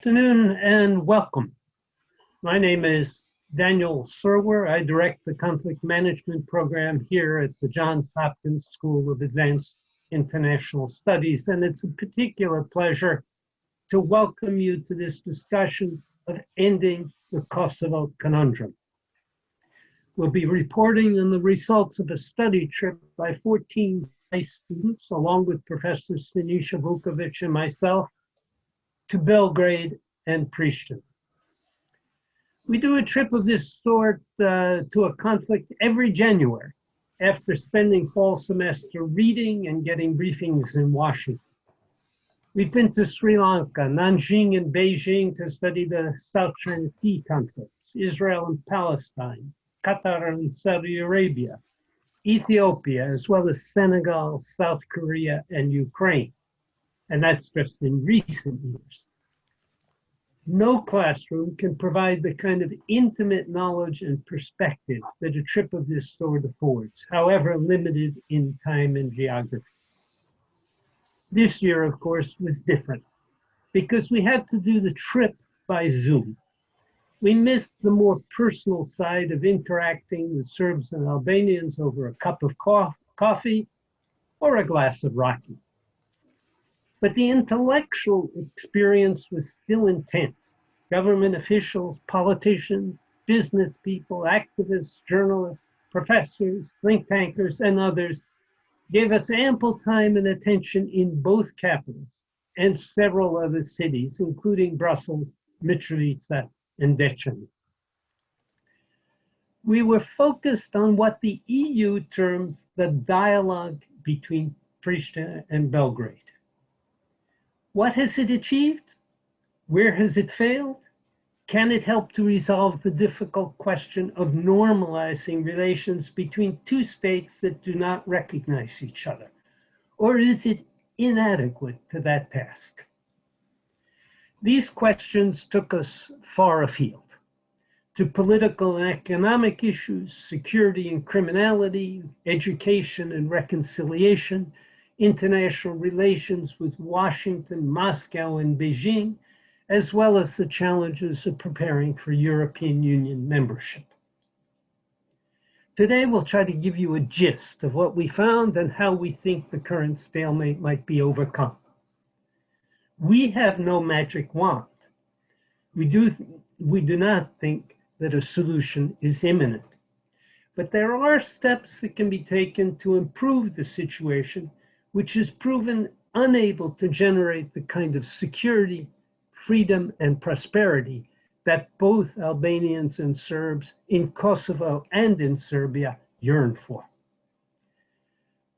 Afternoon and welcome. My name is Daniel Serwer. I direct the conflict management program here at the Johns Hopkins School of Advanced International Studies, and it's a particular pleasure to welcome you to this discussion of ending the Kosovo Conundrum. We'll be reporting on the results of a study trip by 14 SAIS students, along with Professor Siniša Vukovic and myself, to Belgrade and Pristina. We do a trip of this sort to a conflict every January after spending fall semester reading and getting briefings in Washington. We've been to Sri Lanka, Nanjing and Beijing to study the South China Sea conflicts, Israel and Palestine, Qatar and Saudi Arabia, Ethiopia, as well as Senegal, South Korea, and Ukraine. And that's just in recent years. No classroom can provide the kind of intimate knowledge and perspective that a trip of this sort affords, however limited in time and geography. This year, of course, was different because we had to do the trip by Zoom. We missed the more personal side of interacting with Serbs and Albanians over a cup of coffee or a glass of raki. But the intellectual experience was still intense. Government officials, politicians, business people, activists, journalists, professors, think tankers, and others gave us ample time and attention in both capitals and several other cities, including Brussels, Mitrovica, and Dečani. We were focused on what the EU terms the dialogue between Pristina and Belgrade. What has it achieved? Where has it failed? Can it help to resolve the difficult question of normalizing relations between two states that do not recognize each other? Or is it inadequate to that task? These questions took us far afield, to political and economic issues, security and criminality, education and reconciliation, international relations with Washington, Moscow, and Beijing, as well as the challenges of preparing for European Union membership. Today, we'll try to give you a gist of what we found and how we think the current stalemate might be overcome. We have no magic wand. We do not think that a solution is imminent, but there are steps that can be taken to improve the situation, which is proven unable to generate the kind of security, freedom, and prosperity that both Albanians and Serbs in Kosovo and in Serbia yearn for.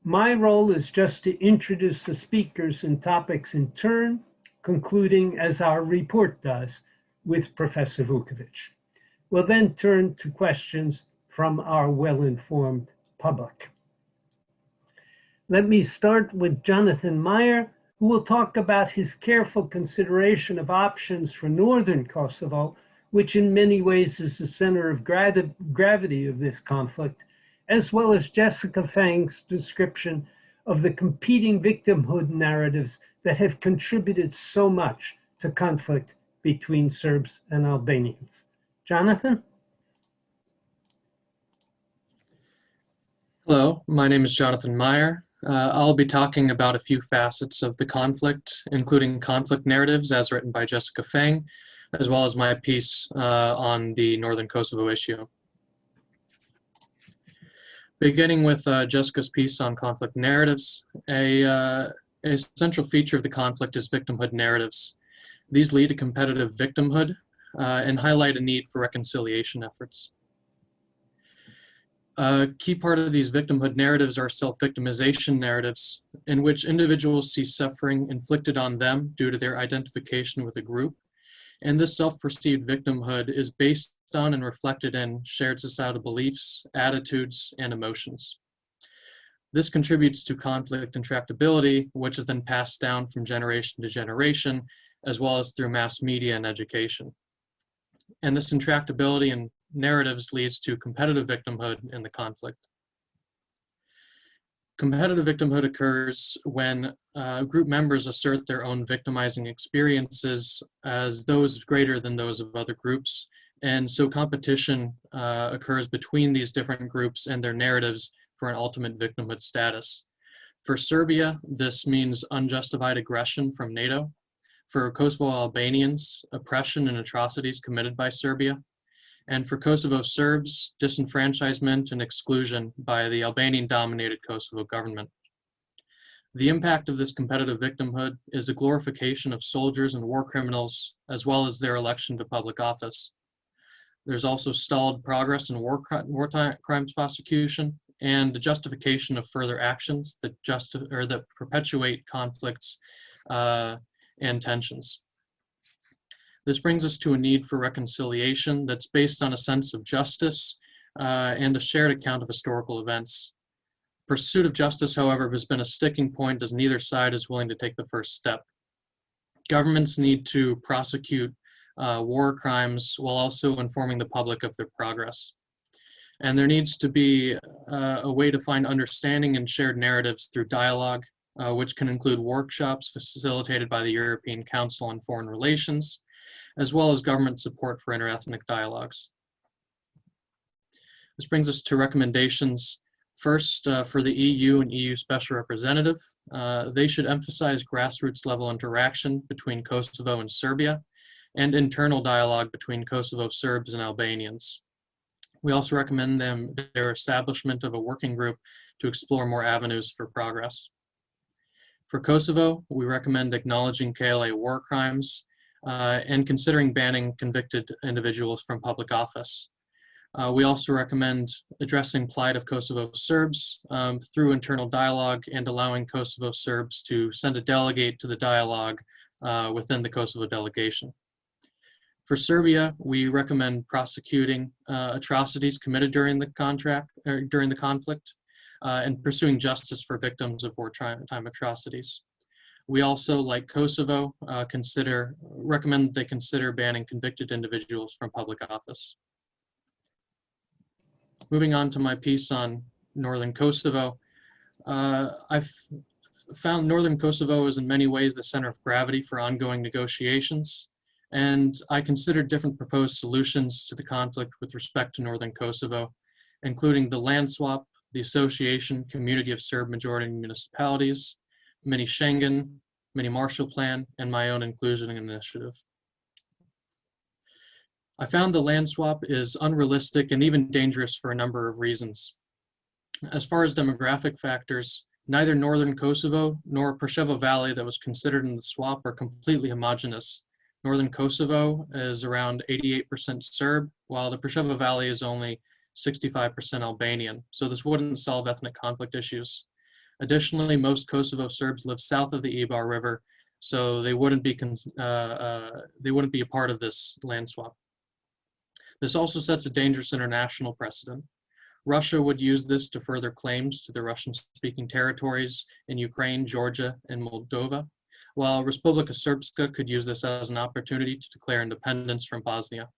My role is just to introduce the speakers and topics in turn, concluding as our report does with Professor Vukovic. We'll then turn to questions from our well-informed public. Let me start with Jonathan Meyer, who will talk about his careful consideration of options for northern Kosovo, which in many ways is the center of gravity of this conflict, as well as Jessica Fang's description of the competing victimhood narratives that have contributed so much to conflict between Serbs and Albanians. Jonathan? Hello, my name is Jonathan Meyer. I'll be talking about a few facets of the conflict, including conflict narratives as written by Jessica Fang, as well as my piece on the Northern Kosovo issue. Beginning with Jessica's piece on conflict narratives, a central feature of the conflict is victimhood narratives. These lead to competitive victimhood and highlight a need for reconciliation efforts. A key part of these victimhood narratives are self-victimization narratives, in which individuals see suffering inflicted on them due to their identification with a group. And this self-perceived victimhood is based on and reflected in shared societal beliefs, attitudes, and emotions. This contributes to conflict intractability, which is then passed down from generation to generation, as well as through mass media and education. And this intractability and narratives leads to competitive victimhood in the conflict. Competitive victimhood occurs when group members assert their own victimizing experiences as those greater than those of other groups. And so competition occurs between these different groups and their narratives for an ultimate victimhood status. For Serbia, this means unjustified aggression from NATO. For Kosovo Albanians, oppression and atrocities committed by Serbia. And for Kosovo Serbs, disenfranchisement and exclusion by the Albanian-dominated Kosovo government. The impact of this competitive victimhood is a glorification of soldiers and war criminals, as well as their election to public office. There's also stalled progress in wartime crimes prosecution and the justification of further actions that perpetuate conflicts and tensions. This brings us to a need for reconciliation that's based on a sense of justice and a shared account of historical events. Pursuit of justice, however, has been a sticking point as neither side is willing to take the first step. Governments need to prosecute war crimes while also informing the public of their progress. And there needs to be a way to find understanding and shared narratives through dialogue, which can include workshops facilitated by the European Council on Foreign Relations, as well as government support for interethnic dialogues. This brings us to recommendations. First, for the EU and EU Special Representative, they should emphasize grassroots level interaction between Kosovo and Serbia and internal dialogue between Kosovo Serbs and Albanians. We also recommend their establishment of a working group to explore more avenues for progress. For Kosovo, we recommend acknowledging KLA war crimes and considering banning convicted individuals from public office. We also recommend addressing plight of Kosovo Serbs through internal dialogue and allowing Kosovo Serbs to send a delegate to the dialogue within the Kosovo delegation. For Serbia, we recommend prosecuting atrocities committed during the conflict and pursuing justice for victims of wartime atrocities. We also, like Kosovo, recommend they consider banning convicted individuals from public office. Moving on to my piece on Northern Kosovo, I've found Northern Kosovo is in many ways the center of gravity for ongoing negotiations, and I considered different proposed solutions to the conflict with respect to Northern Kosovo, including the land swap, the association, community of Serb majority municipalities, mini Schengen, mini Marshall Plan, and my own inclusion initiative. I found the land swap is unrealistic and even dangerous for a number of reasons. As far as demographic factors, neither Northern Kosovo nor Preševo Valley that was considered in the swap are completely homogeneous. Northern Kosovo is around 88% Serb, while the Preševo Valley is only 65% Albanian, so this wouldn't solve ethnic conflict issues. Additionally, most Kosovo Serbs live south of the Ibar River, so they wouldn't be a part of this land swap. This also sets a dangerous international precedent. Russia would use this to further claims to the Russian-speaking territories in Ukraine, Georgia, and Moldova, while Republika Srpska could use this as an opportunity to declare independence from Bosnia.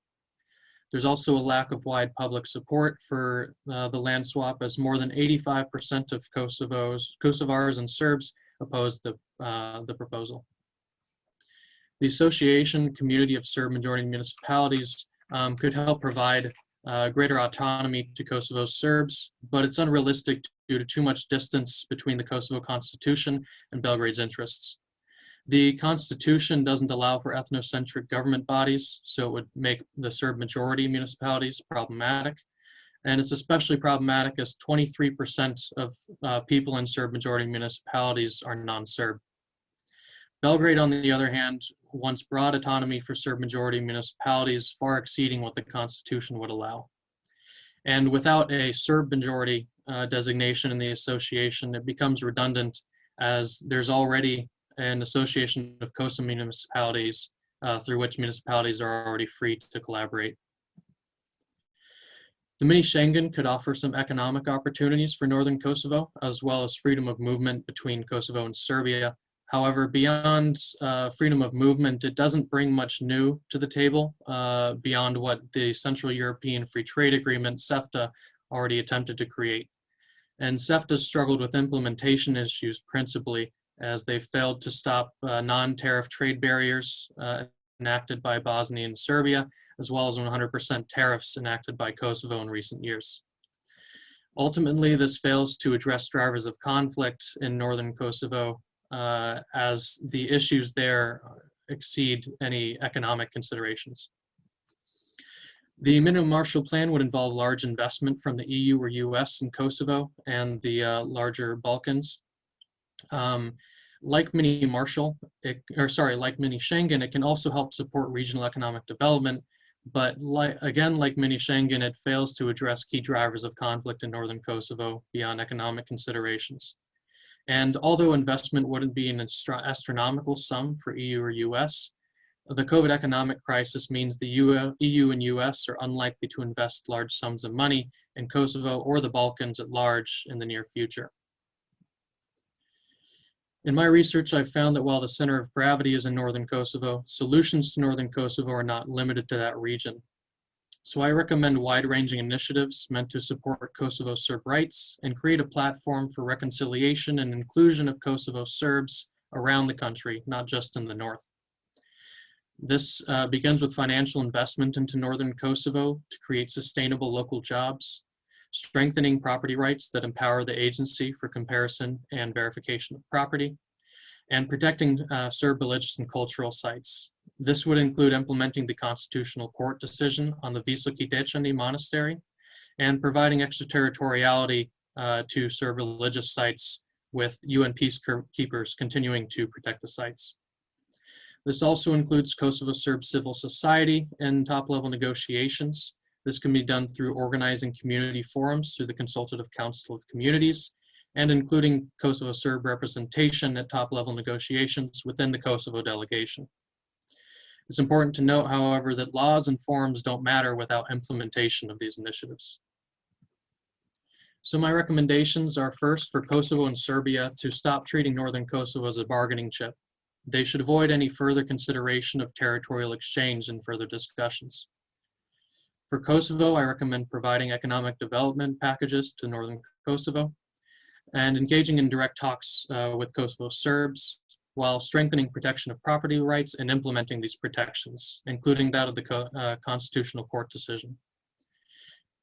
There's also a lack of wide public support for the land swap, as more than 85% of Kosovars and Serbs oppose the proposal. The association community of Serb majority municipalities could help provide greater autonomy to Kosovo Serbs, but it's unrealistic due to too much distance between the Kosovo Constitution and Belgrade's interests. The Constitution doesn't allow for ethnocentric government bodies, so it would make the Serb majority municipalities problematic. And it's especially problematic as 23% of people in Serb majority municipalities are non-Serb. Belgrade, on the other hand, wants broad autonomy for Serb majority municipalities, far exceeding what the Constitution would allow. And without a Serb majority designation in the association, it becomes redundant, as there's already an association of Kosovo municipalities through which municipalities are already free to collaborate. The mini Schengen could offer some economic opportunities for Northern Kosovo, as well as freedom of movement between Kosovo and Serbia. However, beyond freedom of movement, it doesn't bring much new to the table beyond what the Central European Free Trade Agreement, CEFTA, already attempted to create. And SEFTA struggled with implementation issues principally as they failed to stop non-tariff trade barriers enacted by Bosnia and Serbia, as well as 100% tariffs enacted by Kosovo in recent years. Ultimately, this fails to address drivers of conflict in northern Kosovo as the issues there exceed any economic considerations. The minimum Marshall Plan would involve large investment from the EU or US in Kosovo and the larger Balkans. Like mini Marshall, like mini Schengen, it can also help support regional economic development, but like mini Schengen, it fails to address key drivers of conflict in northern Kosovo beyond economic considerations. And although investment wouldn't be an astronomical sum for EU or US, the COVID economic crisis means the EU and US are unlikely to invest large sums of money in Kosovo or the Balkans at large in the near future. In my research, I've found that while the center of gravity is in northern Kosovo, solutions to northern Kosovo are not limited to that region. So I recommend wide-ranging initiatives meant to support Kosovo Serb rights and create a platform for reconciliation and inclusion of Kosovo Serbs around the country, not just in the north. This begins with financial investment into northern Kosovo to create sustainable local jobs, strengthening property rights that empower the agency for comparison and verification of property, and protecting Serb religious and cultural sites. This would include implementing the Constitutional Court decision on the Visoki Dečani Monastery and providing extraterritoriality to Serb religious sites with UN peacekeepers continuing to protect the sites. This also includes Kosovo Serb civil society and top-level negotiations. This can be done through organizing community forums through the Consultative Council of Communities and including Kosovo Serb representation at top-level negotiations within the Kosovo delegation. It's important to note, however, that laws and forums don't matter without implementation of these initiatives. So my recommendations are first for Kosovo and Serbia to stop treating northern Kosovo as a bargaining chip. They should avoid any further consideration of territorial exchange in further discussions. For Kosovo, I recommend providing economic development packages to northern Kosovo and engaging in direct talks with Kosovo Serbs while strengthening protection of property rights and implementing these protections, including that of the Constitutional Court decision.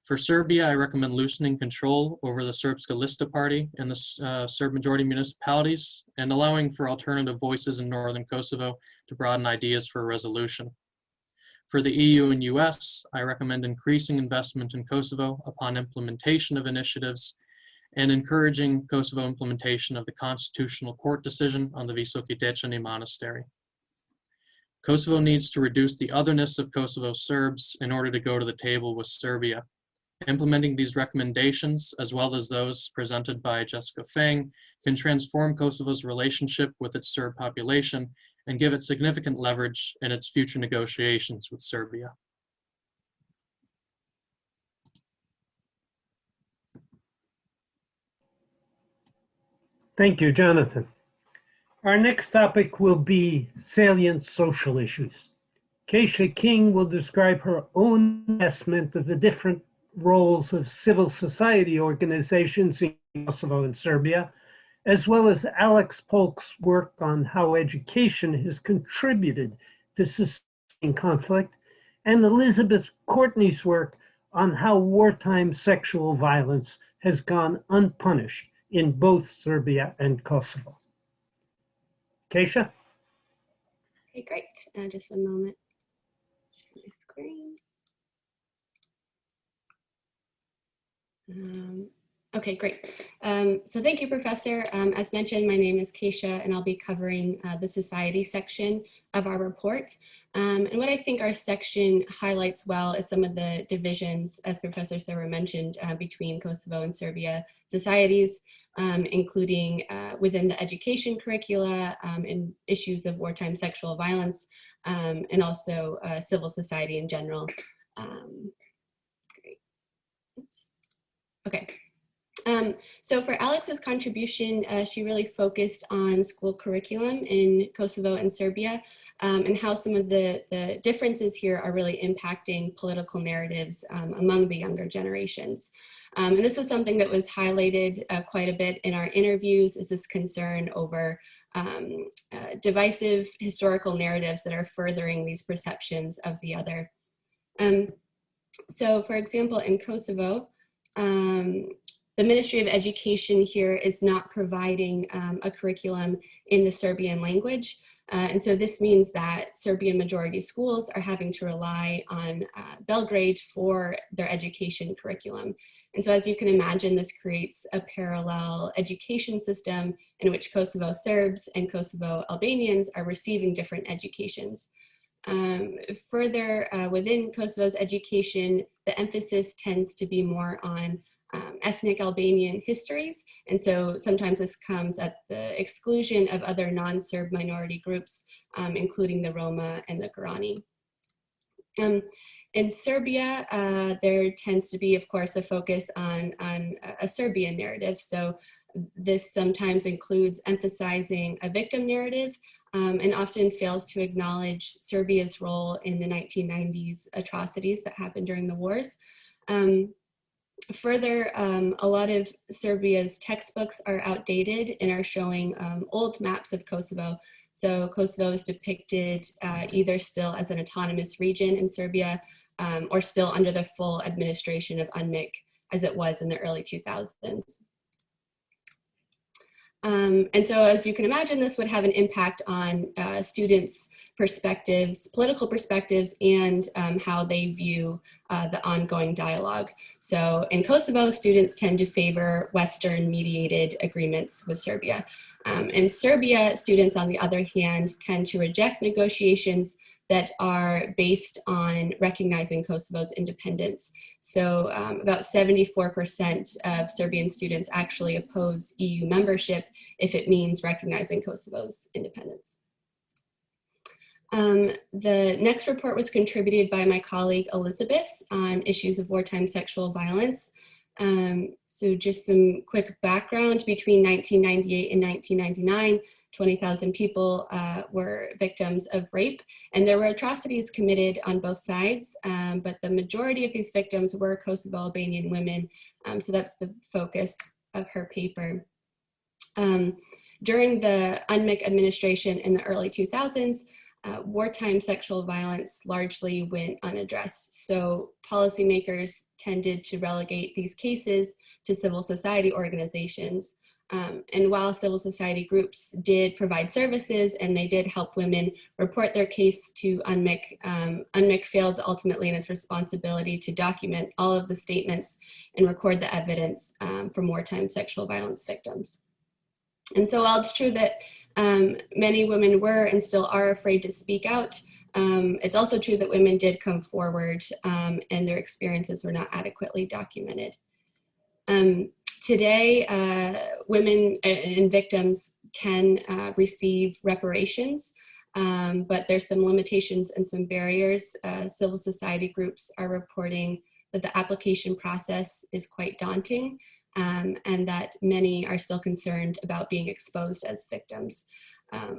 For Serbia, I recommend loosening control over the Srpska Lista party in the Serb majority municipalities and allowing for alternative voices in northern Kosovo to broaden ideas for a resolution. For the EU and US, I recommend increasing investment in Kosovo upon implementation of initiatives and encouraging Kosovo implementation of the Constitutional Court decision on the Visoki Dečani Monastery. Kosovo needs to reduce the otherness of Kosovo Serbs in order to go to the table with Serbia. Implementing these recommendations, as well as those presented by Jessica Fang, can transform Kosovo's relationship with its Serb population and give it significant leverage in its future negotiations with Serbia. Thank you, Jonathan. Our next topic will be salient social issues. Keisha King will describe her own assessment of the different roles of civil society organizations in Kosovo and Serbia, as well as Alex Polk's work on how education has contributed to sustaining conflict, and Elizabeth Courtney's work on how wartime sexual violence has gone unpunished in both Serbia and Kosovo. Keisha? Okay, great. Just one moment. Share my screen. Okay, great. So thank you, Professor. As mentioned, my name is Keisha, and I'll be covering the society section of our report. And what I think our section highlights well is some of the divisions, as Professor Serwer mentioned, between Kosovo and Serbia societies, including within the education curricula and issues of wartime sexual violence, and also civil society in general. Great. Oops. Okay. So for Alex's contribution, she really focused on school curriculum in Kosovo and Serbia, and how some of the differences here are really impacting political narratives among the younger generations. And this was something that was highlighted quite a bit in our interviews, is this concern over divisive historical narratives that are furthering these perceptions of the other. So for example, in Kosovo, the Ministry of Education here is not providing a curriculum in the Serbian language. And so this means that Serbian majority schools are having to rely on Belgrade for their education curriculum. And so as you can imagine, this creates a parallel education system in which Kosovo Serbs and Kosovo Albanians are receiving different educations. Further, within Kosovo's education, the emphasis tends to be more on ethnic Albanian histories. And so sometimes this comes at the exclusion of other non-Serb minority groups, including the Roma and the Gorani. In Serbia, there tends to be, of course, a focus on a Serbian narrative. So this sometimes includes emphasizing a victim narrative and often fails to acknowledge Serbia's role in the 1990s atrocities that happened during the wars. Further, a lot of Serbia's textbooks are outdated and are showing old maps of Kosovo. So Kosovo is depicted either still as an autonomous region in Serbia or still under the full administration of UNMIK as it was in the early 2000s. And so as you can imagine, this would have an impact on students' perspectives, political perspectives, and how they view the ongoing dialogue. So in Kosovo, students tend to favor Western mediated agreements with Serbia. In Serbia, students, on the other hand, tend to reject negotiations that are based on recognizing Kosovo's independence. So about 74% of Serbian students actually oppose EU membership if it means recognizing Kosovo's independence. The next report was contributed by my colleague Elizabeth on issues of wartime sexual violence. So just some quick background: between 1998 and 1999, 20,000 people were victims of rape, and there were atrocities committed on both sides, but the majority of these victims were Kosovo Albanian women, so that's the focus of her paper. During the UNMIK administration in the early 2000s, wartime sexual violence largely went unaddressed. So policymakers tended to relegate these cases to civil society organizations. And while civil society groups did provide services and they did help women report their case to UNMIK, UNMIK failed ultimately in its responsibility to document all of the statements and record the evidence from wartime sexual violence victims. And so while it's true that many women were and still are afraid to speak out, it's also true that women did come forward and their experiences were not adequately documented. Today, women and victims can receive reparations, but there's some limitations and some barriers. Civil society groups are reporting that the application process is quite daunting, and that many are still concerned about being exposed as victims.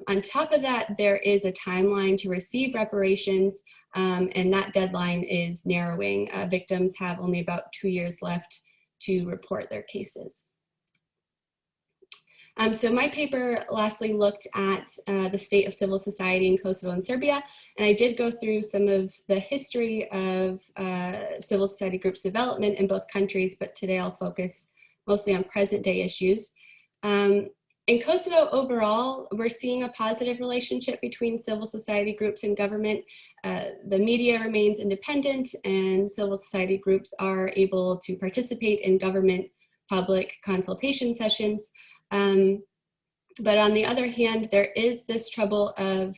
On top of that, there is a timeline to receive reparations, and that deadline is narrowing. Victims have only about 2 years left to report their cases. So my paper lastly looked at the state of civil society in Kosovo and Serbia, and I did go through some of the history of civil society groups' development in both countries, but today I'll focus mostly on present day issues. In Kosovo overall, we're seeing a positive relationship between civil society groups and government. The media remains independent and civil society groups are able to participate in government public consultation sessions. But on the other hand, there is this trouble of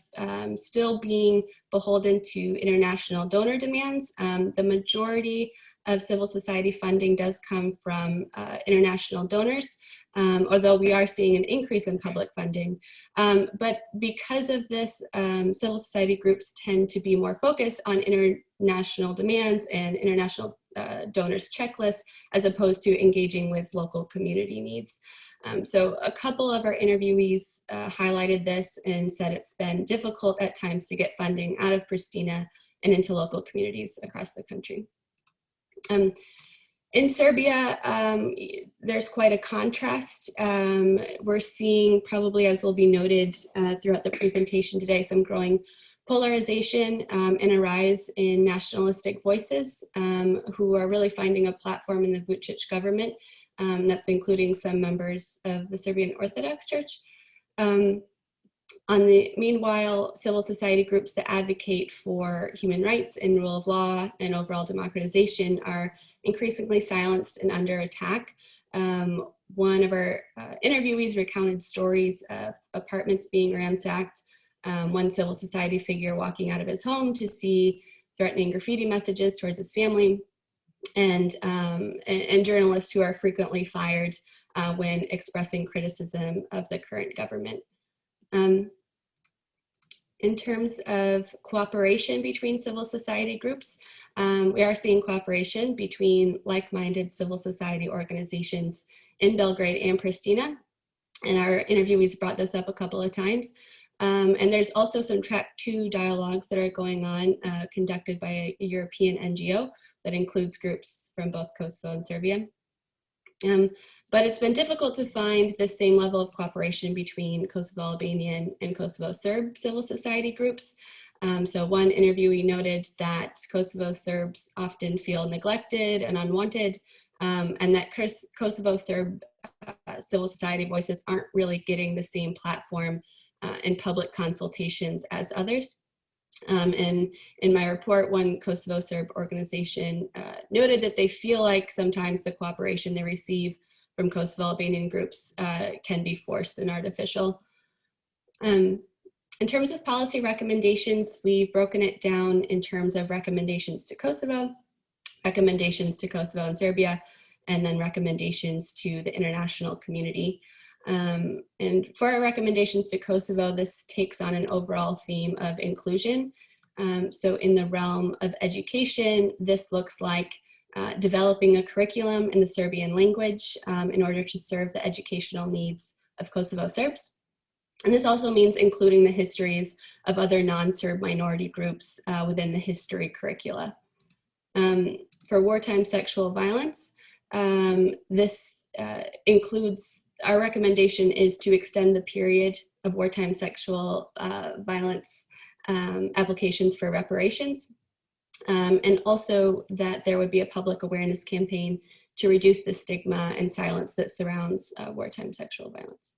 still being beholden to international donor demands. The majority of civil society funding does come from international donors, although we are seeing an increase in public funding. But because of this, civil society groups tend to be more focused on international demands and international donors' checklists, as opposed to engaging with local community needs. So a couple of our interviewees highlighted this and said it's been difficult at times to get funding out of Pristina and into local communities across the country. In Serbia, there's quite a contrast. We're seeing, probably as will be noted throughout the presentation today, some growing polarization and a rise in nationalistic voices who are really finding a platform in the Vučić government. That's including some members of the Serbian Orthodox Church. Meanwhile, civil society groups that advocate for human rights and rule of law and overall democratization are increasingly silenced and under attack. One of our interviewees recounted stories of apartments being ransacked, one civil society figure walking out of his home to see threatening graffiti messages towards his family, and journalists who are frequently fired when expressing criticism of the current government. In terms of cooperation between civil society groups, we are seeing cooperation between like-minded civil society organizations in Belgrade and Pristina, and our interviewees brought this up a couple of times. And there's also some track 2 dialogues that are going on conducted by a European NGO that includes groups from both Kosovo and Serbia. But it's been difficult to find the same level of cooperation between Kosovo Albanian and Kosovo Serb civil society groups. So one interviewee noted that Kosovo Serbs often feel neglected and unwanted, and that Kosovo Serb civil society voices aren't really getting the same platform in public consultations as others. And in my report, one Kosovo Serb organization noted that they feel like sometimes the cooperation they receive from Kosovo Albanian groups can be forced and artificial. In terms of policy recommendations, we've broken it down in terms of recommendations to Kosovo and Serbia, and then recommendations to the international community. And for our recommendations to Kosovo, this takes on an overall theme of inclusion. So in the realm of education, this looks like developing a curriculum in the Serbian language in order to serve the educational needs of Kosovo Serbs. And this also means including the histories of other non-Serb minority groups within the history curricula. For wartime sexual violence, this includes, our recommendation is to extend the period of wartime sexual violence applications for reparations, and also that there would be a public awareness campaign to reduce the stigma and silence that surrounds wartime sexual violence.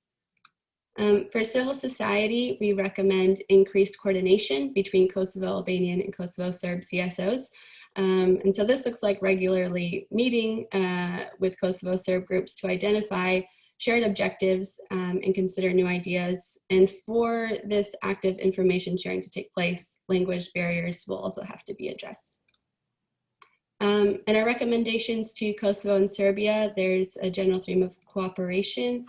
For civil society, we recommend increased coordination between Kosovo Albanian and Kosovo Serb CSOs. And so this looks like regularly meeting with Kosovo Serb groups to identify shared objectives and consider new ideas. And for this active information sharing to take place, language barriers will also have to be addressed. And our recommendations to Kosovo and Serbia, there's a general theme of cooperation.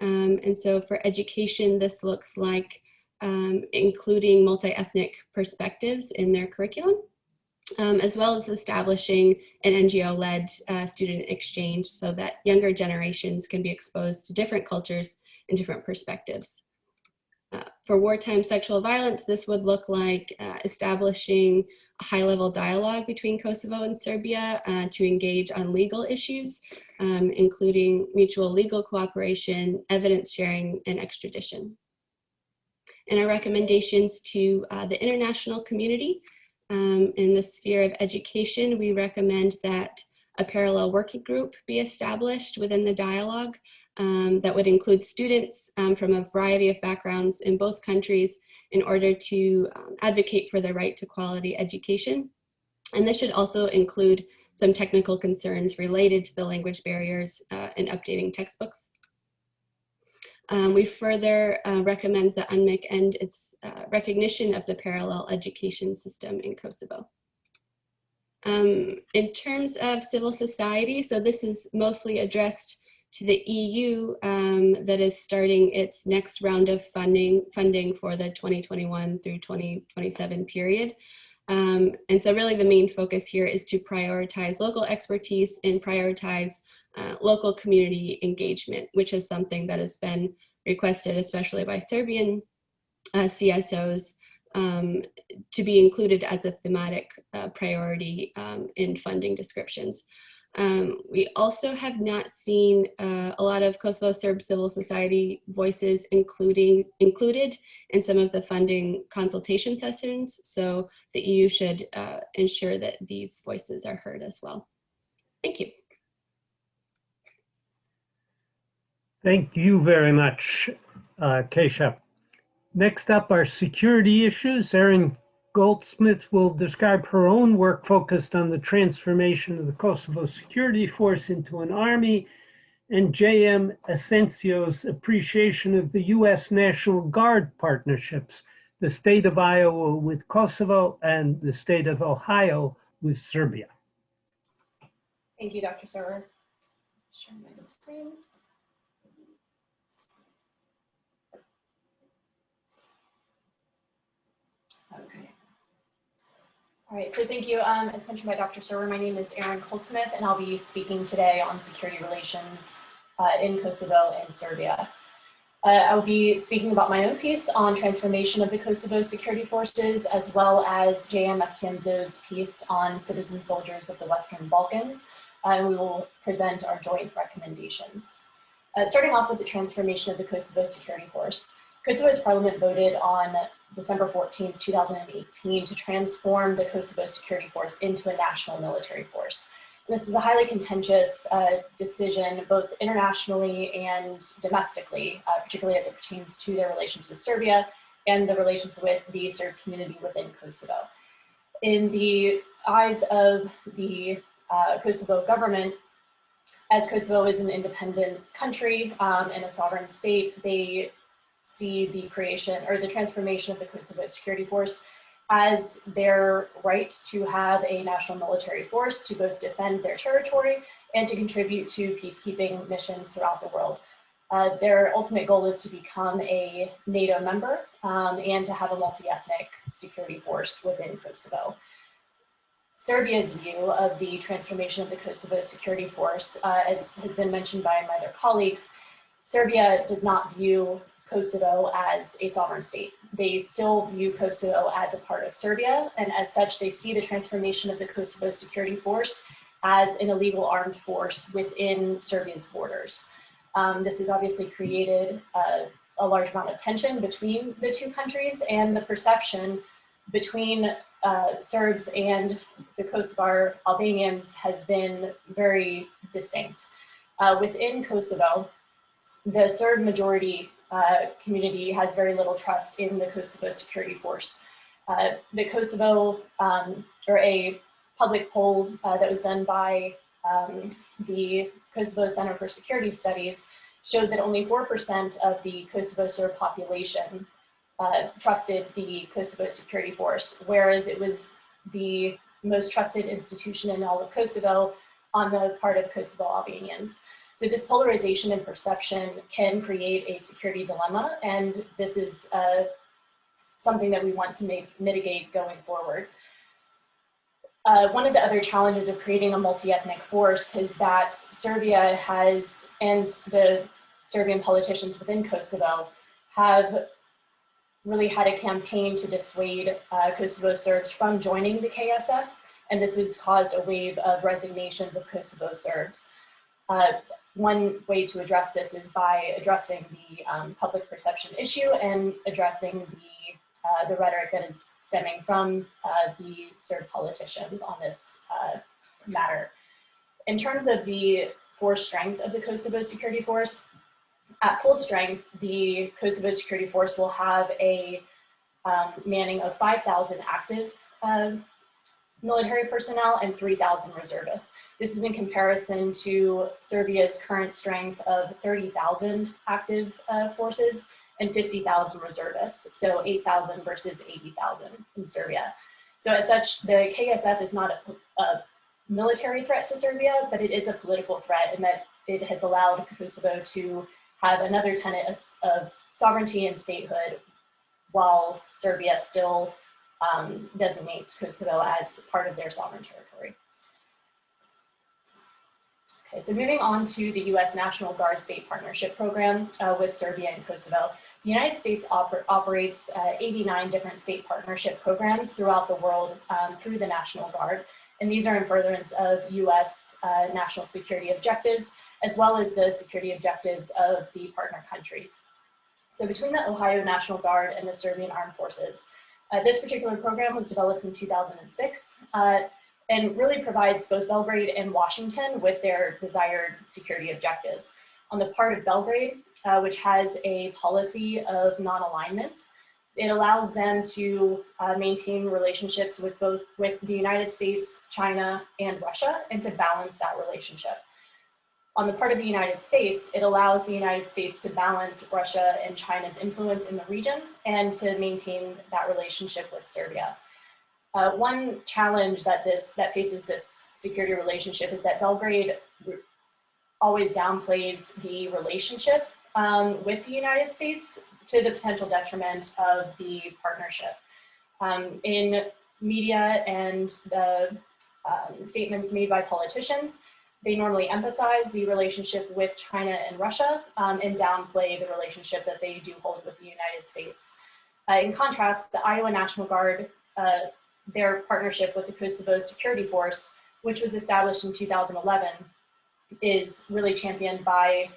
And so for education, this looks like including multi-ethnic perspectives in their curriculum, as well as establishing an NGO-led student exchange so that younger generations can be exposed to different cultures and different perspectives. For wartime sexual violence, this would look like establishing a high-level dialogue between Kosovo and Serbia to engage on legal issues, including mutual legal cooperation, evidence sharing, and extradition. And our recommendations to the international community, in the sphere of education, we recommend that a parallel working group be established within the dialogue that would include students from a variety of backgrounds in both countries in order to advocate for the right to quality education. And this should also include some technical concerns related to the language barriers and updating textbooks. We further recommend that UNMIC end its recognition of the parallel education system in Kosovo. In terms of civil society, so this is mostly addressed to the EU that is starting its next round of funding for the 2021 through 2027 period. And so really the main focus here is to prioritize local expertise and prioritize local community engagement, which is something that has been requested, especially by Serbian CSOs, to be included as a thematic priority in funding descriptions. We also have not seen a lot of Kosovo Serb civil society voices included in some of the funding consultation sessions, so the EU should ensure that these voices are heard as well. Thank you. Thank you very much, Keisha. Next up are security issues. Erin Goldsmith will describe her own work focused on the transformation of the Kosovo Security Force into an army, and J.M. Asensio's appreciation of the U.S. National Guard partnerships, the state of Iowa with Kosovo and the state of Ohio with Serbia. Thank you, Dr. Server. Share my screen. Okay. All right, so thank you. As mentioned by Dr. Server, my name is Erin Goldsmith, and I'll be speaking today on security relations in Kosovo and Serbia. I will be speaking about my own piece on transformation of the Kosovo security forces, as well as J.M. Asensio's piece on citizen soldiers of the Western Balkans, and we will present our joint recommendations. Starting off with the transformation of the Kosovo security force. Kosovo's parliament voted on December 14th, 2018 to transform the Kosovo security force into a national military force. And this is a highly contentious decision, both internationally and domestically, particularly as it pertains to their relations with Serbia and the relations with the Serb community within Kosovo. In the eyes of the Kosovo government, as Kosovo is an independent country and a sovereign state, they see the creation or the transformation of the Kosovo security force as their right to have a national military force to both defend their territory and to contribute to peacekeeping missions throughout the world. Their ultimate goal is to become a NATO member and to have a multi-ethnic security force within Kosovo. Serbia's view of the transformation of the Kosovo security force, as has been mentioned by my other colleagues, Serbia does not view Kosovo as a sovereign state. They still view Kosovo as a part of Serbia, and as such, they see the transformation of the Kosovo security force as an illegal armed force within Serbia's borders. This has obviously created a large amount of tension between the two countries, and the perception between Serbs and the Kosovar Albanians has been very distinct. Within Kosovo, the Serb majority community has very little trust in the Kosovo security force. The Kosovo, or a public poll that was done by the Kosovo Center for Security Studies showed that only 4% of the Kosovo Serb population trusted the Kosovo security force, whereas it was the most trusted institution in all of Kosovo on the part of Kosovo Albanians. So this polarization and perception can create a security dilemma, and this is something that we want to mitigate going forward. One of the other challenges of creating a multi-ethnic force is that Serbia has, and the Serbian politicians within Kosovo, have really had a campaign to dissuade Kosovo Serbs from joining the KSF, and this has caused a wave of resignations of Kosovo Serbs. One way to address this is by addressing the public perception issue and addressing the rhetoric that is stemming from the Serb politicians on this matter. In terms of the force strength of the Kosovo security force, at full strength, the Kosovo security force will have a manning of 5,000 active military personnel and 3,000 reservists. This is in comparison to Serbia's current strength of 30,000 active forces and 50,000 reservists, so 8,000 versus 80,000 in Serbia. So as such, the KSF is not a military threat to Serbia, but it is a political threat in that it has allowed Kosovo to have another tenet of sovereignty and statehood while Serbia still designates Kosovo as part of their sovereign territory. Okay, so moving on to the U.S. National Guard State Partnership Program with Serbia and Kosovo. The United States operates 89 different state partnership programs throughout the world through the National Guard. And these are in furtherance of U.S. national security objectives, as well as the security objectives of the partner countries. So between the Ohio National Guard and the Serbian Armed Forces, this particular program was developed in 2006 and really provides both Belgrade and Washington with their desired security objectives. On the part of Belgrade, which has a policy of non-alignment, it allows them to maintain relationships with the United States, China, and Russia, and to balance that relationship. On the part of the United States, it allows the United States to balance Russia and China's influence in the region and to maintain that relationship with Serbia. One challenge that faces this security relationship is that Belgrade always downplays the relationship with the United States to the potential detriment of the partnership. In media and the statements made by politicians, they normally emphasize the relationship with China and Russia and downplay the relationship that they do hold with the United States. In contrast, the Iowa National Guard, their partnership with the Kosovo Security Force, which was established in 2011, is really championed by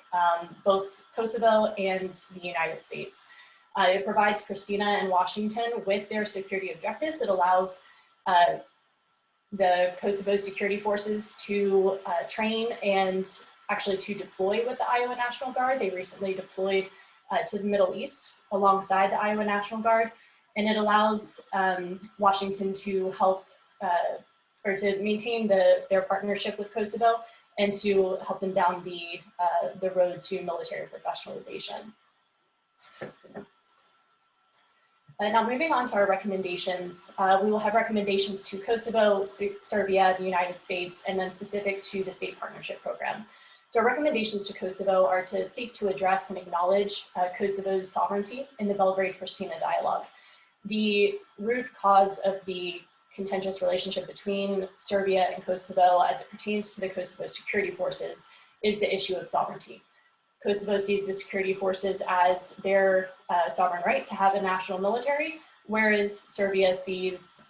both Kosovo and the United States. It provides Pristina and Washington with their security objectives. It allows the Kosovo security forces to train and actually to deploy with the Iowa National Guard. They recently deployed to the Middle East alongside the Iowa National Guard. And it allows Washington to help or to maintain their partnership with Kosovo and to help them down the road to military professionalization. Now moving on to our recommendations, we will have recommendations to Kosovo, Serbia, the United States, and then specific to the State Partnership Program. So our recommendations to Kosovo are to seek to address and acknowledge Kosovo's sovereignty in the Belgrade-Pristina dialogue. The root cause of the contentious relationship between Serbia and Kosovo as it pertains to the Kosovo security forces is the issue of sovereignty. Kosovo sees the security forces as their sovereign right to have a national military, whereas Serbia sees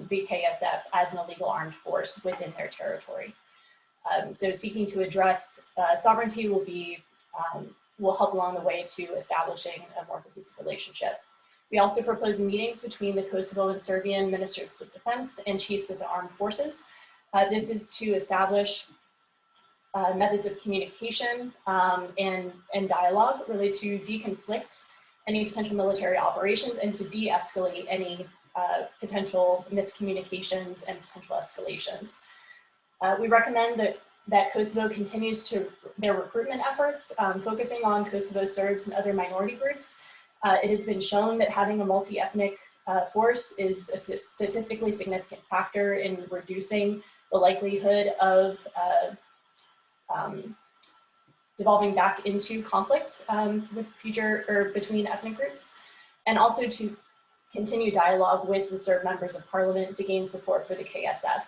the KSF as an illegal armed force within their territory. So seeking to address sovereignty will help along the way to establishing a more cohesive relationship. We also propose meetings between the Kosovo and Serbian Ministers of Defense and chiefs of the armed forces. This is to establish methods of communication and dialogue really to deconflict any potential military operations and to de-escalate any potential miscommunications and potential escalations. We recommend that Kosovo continues their recruitment efforts, focusing on Kosovo Serbs and other minority groups. It has been shown that having a multi-ethnic force is a statistically significant factor in reducing the likelihood of devolving back into conflict between ethnic groups, and also to continue dialogue with the Serb members of parliament to gain support for the KSF.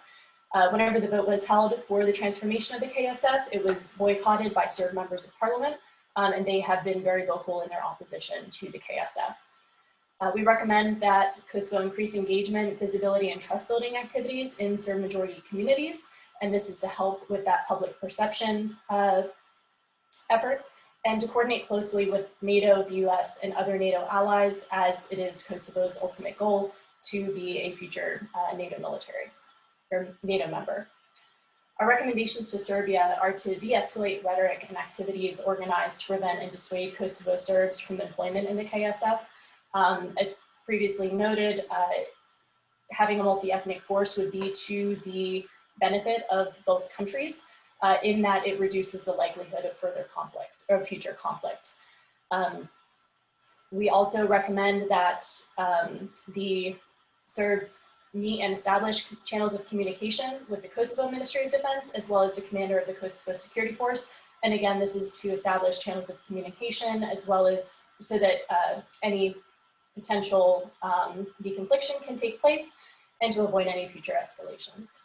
Whenever the vote was held for the transformation of the KSF, it was boycotted by Serb members of parliament, and they have been very vocal in their opposition to the KSF. We recommend that Kosovo increase engagement, visibility, and trust building activities in Serb majority communities, and this is to help with that public perception effort, and to coordinate closely with NATO, the US, and other NATO allies, as it is Kosovo's ultimate goal to be a future NATO military or NATO member. Our recommendations to Serbia are to de-escalate rhetoric and activities organized to prevent and dissuade Kosovo Serbs from employment in the KSF. As previously noted, having a multi-ethnic force would be to the benefit of both countries in that it reduces the likelihood of further conflict or future conflict. We also recommend that the Serbs meet and establish channels of communication with the Kosovo Ministry of Defense, as well as the commander of the Kosovo Security Force. And again, this is to establish channels of communication, as well as so that any potential deconfliction can take place and to avoid any future escalations.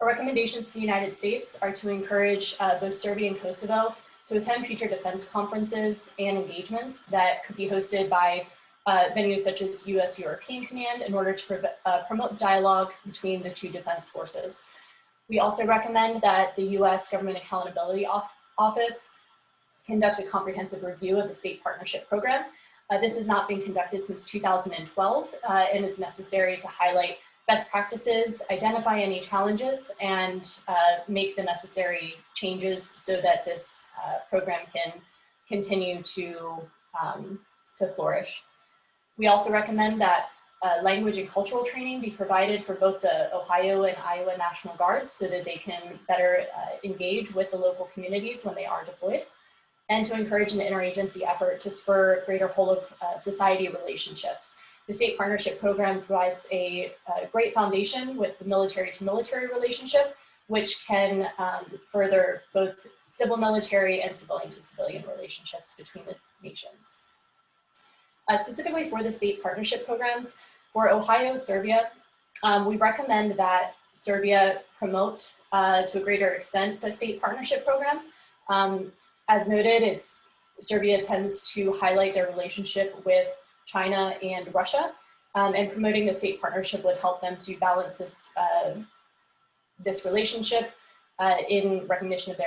Our recommendations to the United States are to encourage both Serbia and Kosovo to attend future defense conferences and engagements that could be hosted by venues such as US European Command in order to promote dialogue between the two defense forces. We also recommend that the US Government Accountability Office conduct a comprehensive review of the state partnership program. This has not been conducted since 2012 and is necessary to highlight best practices, identify any challenges, and make the necessary changes so that this program can continue to flourish. We also recommend that language and cultural training be provided for both the Ohio and Iowa National Guards so that they can better engage with the local communities when they are deployed, and to encourage an interagency effort to spur greater whole of society relationships. The state partnership program provides a great foundation with the military-to-military relationship, which can further both civil military and civilian-to-civilian relationships between the nations. Specifically for the state partnership programs, for Ohio, Serbia, we recommend that Serbia promote to a greater extent the state partnership program. As noted, Serbia tends to highlight their relationship with China and Russia, and promoting the state partnership would help them to balance this, this relationship in recognition of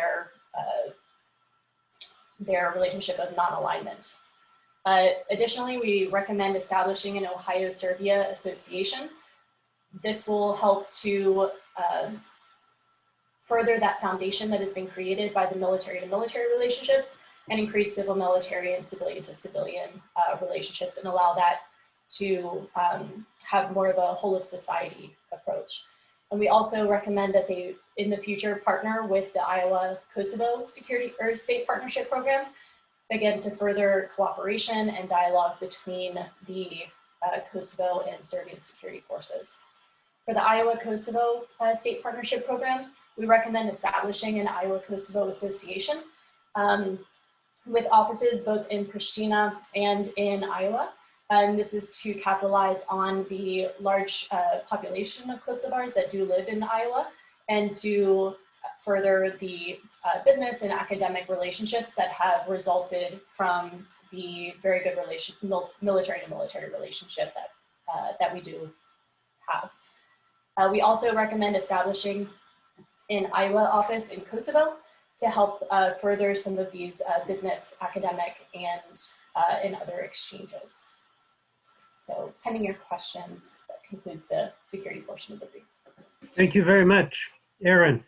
their relationship of non-alignment. Additionally, we recommend establishing an Ohio-Serbia association. This will help to further that foundation that has been created by the military-to-military relationships and increase civil military and civilian-to-civilian relationships and allow that to have more of a whole of society approach. And we also recommend that they, in the future, partner with the Iowa-Kosovo security or state partnership program, again, to further cooperation and dialogue between the Kosovo and Serbian security forces. For the Iowa-Kosovo state partnership program, we recommend establishing an Iowa-Kosovo association with offices both in Pristina and in Iowa. And this is to capitalize on the large population of Kosovars that do live in Iowa and to further the business and academic relationships that have resulted from the very good military-to-military relationship that we do have. We also recommend establishing an Iowa office in Kosovo to help further some of these business, academic, and other exchanges. So pending your questions, that concludes the security portion of the brief. Thank you very much. Aaron.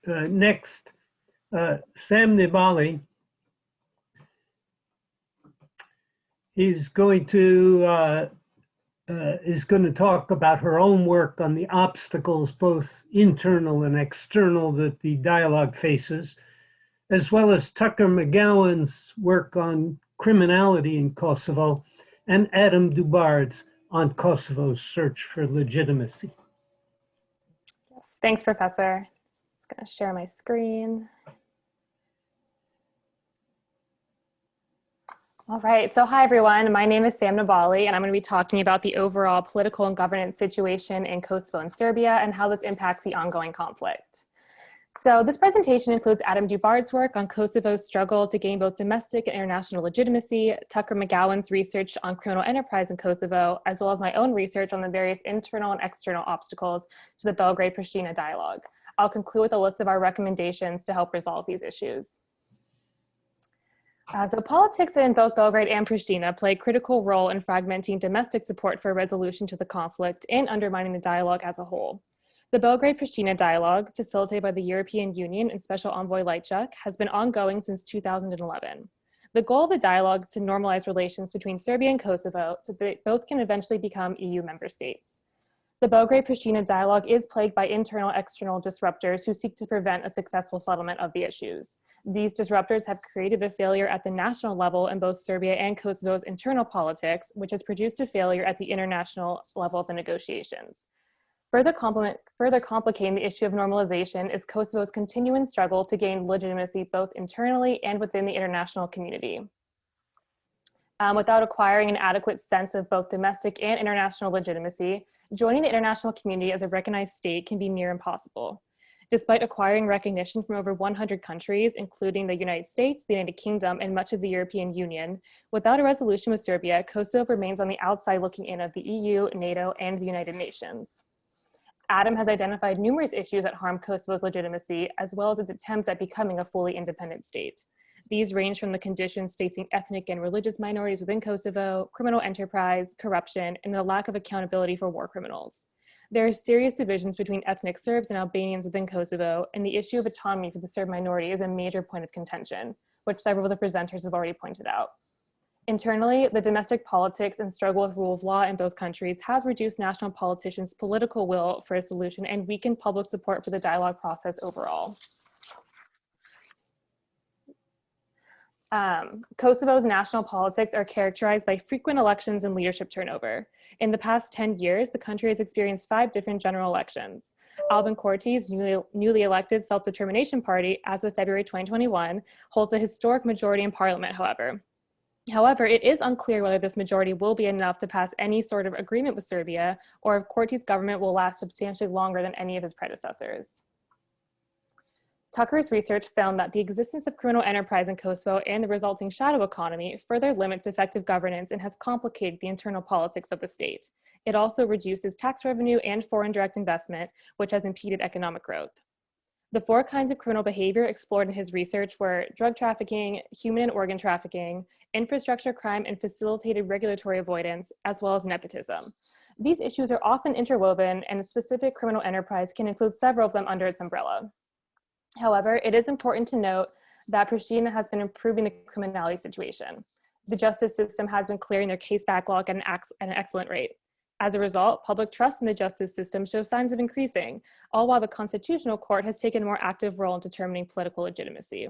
Next, Sam Nibali. He's going to talk about her own work on the obstacles, both internal and external, that the dialogue faces, as well as Tucker McGowan's work on criminality in Kosovo and Adam Dubard's on Kosovo's search for legitimacy. Yes, thanks, Professor. I'm just going to share my screen. All right, so hi everyone, my name is Sam Nibali and I'm going to be talking about the overall political and governance situation in Kosovo and Serbia and how this impacts the ongoing conflict. So this presentation includes Adam Dubard's work on Kosovo's struggle to gain both domestic and international legitimacy, Tucker McGowan's research on criminal enterprise in Kosovo, as well as my own research on the various internal and external obstacles to the Belgrade-Pristina dialogue. I'll conclude with a list of our recommendations to help resolve these issues. So politics in both Belgrade and Pristina play a critical role in fragmenting domestic support for a resolution to the conflict and undermining the dialogue as a whole. The Belgrade-Pristina dialogue, facilitated by the European Union and Special Envoy Lajčák, has been ongoing since 2011. The goal of the dialogue is to normalize relations between Serbia and Kosovo so that both can eventually become EU member states. The Belgrade-Pristina dialogue is plagued by internal and external disruptors who seek to prevent a successful settlement of the issues. These disruptors have created a failure at the national level in both Serbia and Kosovo's internal politics, which has produced a failure at the international level of the negotiations. Further complicating the issue of normalization is Kosovo's continuing struggle to gain legitimacy both internally and within the international community. Without acquiring an adequate sense of both domestic and international legitimacy, joining the international community as a recognized state can be near impossible. Despite acquiring recognition from over 100 countries, including the United States, the United Kingdom, and much of the European Union, without a resolution with Serbia, Kosovo remains on the outside looking in of the EU, NATO, and the United Nations. Adam has identified numerous issues that harm Kosovo's legitimacy, as well as its attempts at becoming a fully independent state. These range from the conditions facing ethnic and religious minorities within Kosovo, criminal enterprise, corruption, and the lack of accountability for war criminals. There are serious divisions between ethnic Serbs and Albanians within Kosovo, and the issue of autonomy for the Serb minority is a major point of contention, which several of the presenters have already pointed out. Internally, the domestic politics and struggle with rule of law in both countries has reduced national politicians' political will for a solution and weakened public support for the dialogue process overall. Kosovo's national politics are characterized by frequent elections and leadership turnover. In the past 10 years, the country has experienced 5 different general elections. Albin Kurti's newly elected Self-Determination Party, as of February 2021, holds a historic majority in parliament, however. However, it is unclear whether this majority will be enough to pass any sort of agreement with Serbia, or if Kurti's government will last substantially longer than any of his predecessors. Tucker's research found that the existence of criminal enterprise in Kosovo and the resulting shadow economy further limits effective governance and has complicated the internal politics of the state. It also reduces tax revenue and foreign direct investment, which has impeded economic growth. The 4 kinds of criminal behavior explored in his research were drug trafficking, human and organ trafficking, infrastructure crime, and facilitated regulatory avoidance, as well as nepotism. These issues are often interwoven, and a specific criminal enterprise can include several of them under its umbrella. However, it is important to note that Pristina has been improving the criminality situation. The justice system has been clearing their case backlog at an excellent rate. As a result, public trust in the justice system shows signs of increasing, all while the Constitutional Court has taken a more active role in determining political legitimacy.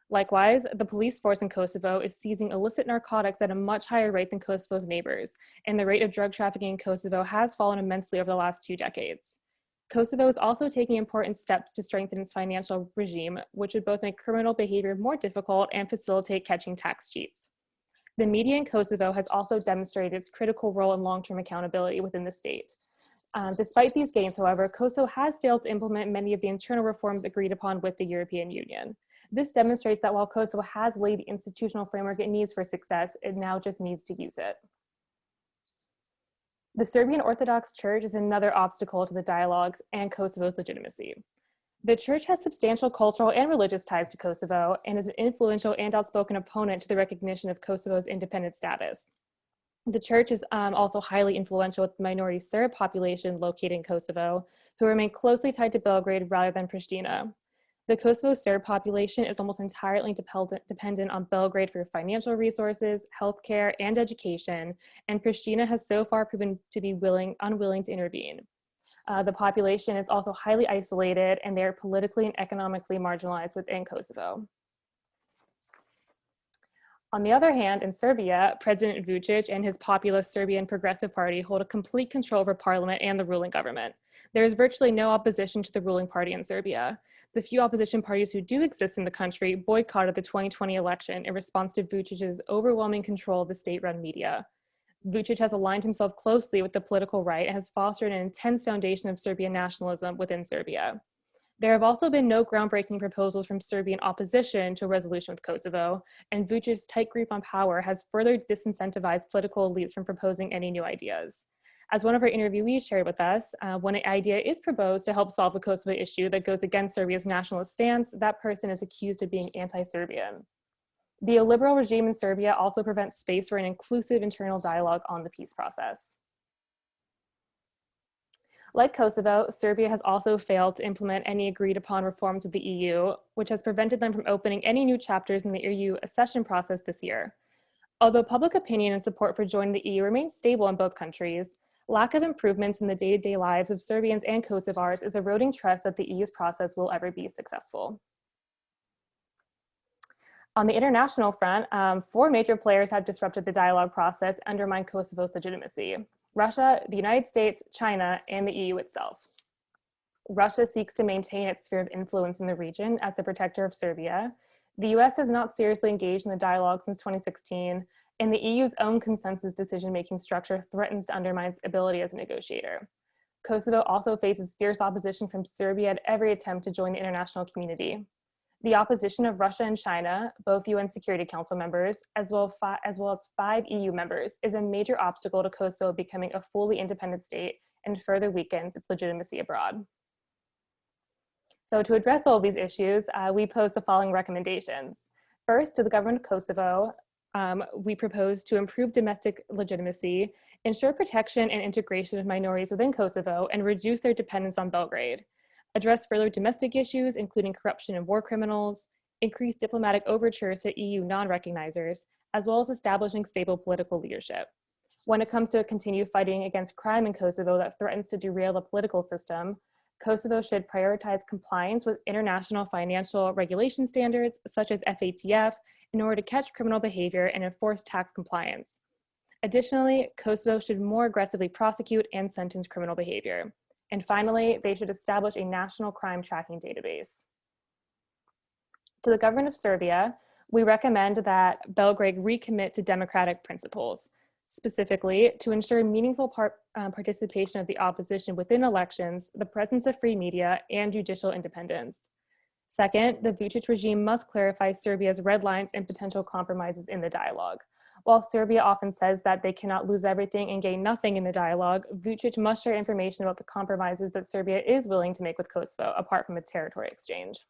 Likewise, the police force in Kosovo is seizing illicit narcotics at a much higher rate than Kosovo's neighbors, and the rate of drug trafficking in Kosovo has fallen immensely over the last 2 decades. Kosovo is also taking important steps to strengthen its financial regime, which would both make criminal behavior more difficult and facilitate catching tax cheats. The media in Kosovo has also demonstrated its critical role in long-term accountability within the state. Despite these gains, however, Kosovo has failed to implement many of the internal reforms agreed upon with the European Union. This demonstrates that while Kosovo has laid the institutional framework it needs for success, it now just needs to use it. The Serbian Orthodox Church is another obstacle to the dialogue and Kosovo's legitimacy. The church has substantial cultural and religious ties to Kosovo and is an influential and outspoken opponent to the recognition of Kosovo's independent status. The church is also highly influential with the minority Serb population located in Kosovo, who remain closely tied to Belgrade rather than Pristina. The Kosovo Serb population is almost entirely dependent on Belgrade for financial resources, healthcare, and education, and Pristina has so far proven to be unwilling to intervene. The population is also highly isolated, and they are politically and economically marginalized within Kosovo. On the other hand, in Serbia, President Vučić and his populist Serbian Progressive Party hold a complete control over parliament and the ruling government. There is virtually no opposition to the ruling party in Serbia. The few opposition parties who do exist in the country boycotted the 2020 election in response to Vučić's overwhelming control of the state-run media. Vučić has aligned himself closely with the political right and has fostered an intense foundation of Serbian nationalism within Serbia. There have also been no groundbreaking proposals from Serbian opposition to a resolution with Kosovo, and Vučić's tight grip on power has further disincentivized political elites from proposing any new ideas. As one of our interviewees shared with us, when an idea is proposed to help solve the Kosovo issue that goes against Serbia's nationalist stance, that person is accused of being anti-Serbian. The illiberal regime in Serbia also prevents space for an inclusive internal dialogue on the peace process. Like Kosovo, Serbia has also failed to implement any agreed upon reforms with the EU, which has prevented them from opening any new chapters in the EU accession process this year. Although public opinion and support for joining the EU remains stable in both countries, lack of improvements in the day-to-day lives of Serbians and Kosovars is eroding trust that the EU's process will ever be successful. On the international front, 4 major players have disrupted the dialogue process and undermined Kosovo's legitimacy. Russia, the United States, China, and the EU itself. Russia seeks to maintain its sphere of influence in the region as the protector of Serbia. The US has not seriously engaged in the dialogue since 2016, and the EU's own consensus decision-making structure threatens to undermine its ability as a negotiator. Kosovo also faces fierce opposition from Serbia at every attempt to join the international community. The opposition of Russia and China, both UN Security Council members, as well as 5 EU members, is a major obstacle to Kosovo becoming a fully independent state and further weakens its legitimacy abroad. So to address all of these issues, we pose the following recommendations. First, to the government of Kosovo, we propose to improve domestic legitimacy, ensure protection and integration of minorities within Kosovo, and reduce their dependence on Belgrade. Address further domestic issues, including corruption and war criminals, increase diplomatic overtures to EU non-recognizers, as well as establishing stable political leadership. When it comes to continue fighting against crime in Kosovo that threatens to derail the political system, Kosovo should prioritize compliance with international financial regulation standards, such as FATF, in order to catch criminal behavior and enforce tax compliance. Additionally, Kosovo should more aggressively prosecute and sentence criminal behavior. And finally, they should establish a national crime tracking database. To the government of Serbia, we recommend that Belgrade recommit to democratic principles, specifically to ensure meaningful participation of the opposition within elections, the presence of free media, and judicial independence. Second, the Vučić regime must clarify Serbia's red lines and potential compromises in the dialogue. While Serbia often says that they cannot lose everything and gain nothing in the dialogue, Vučić must share information about the compromises that Serbia is willing to make with Kosovo, apart from a territory exchange.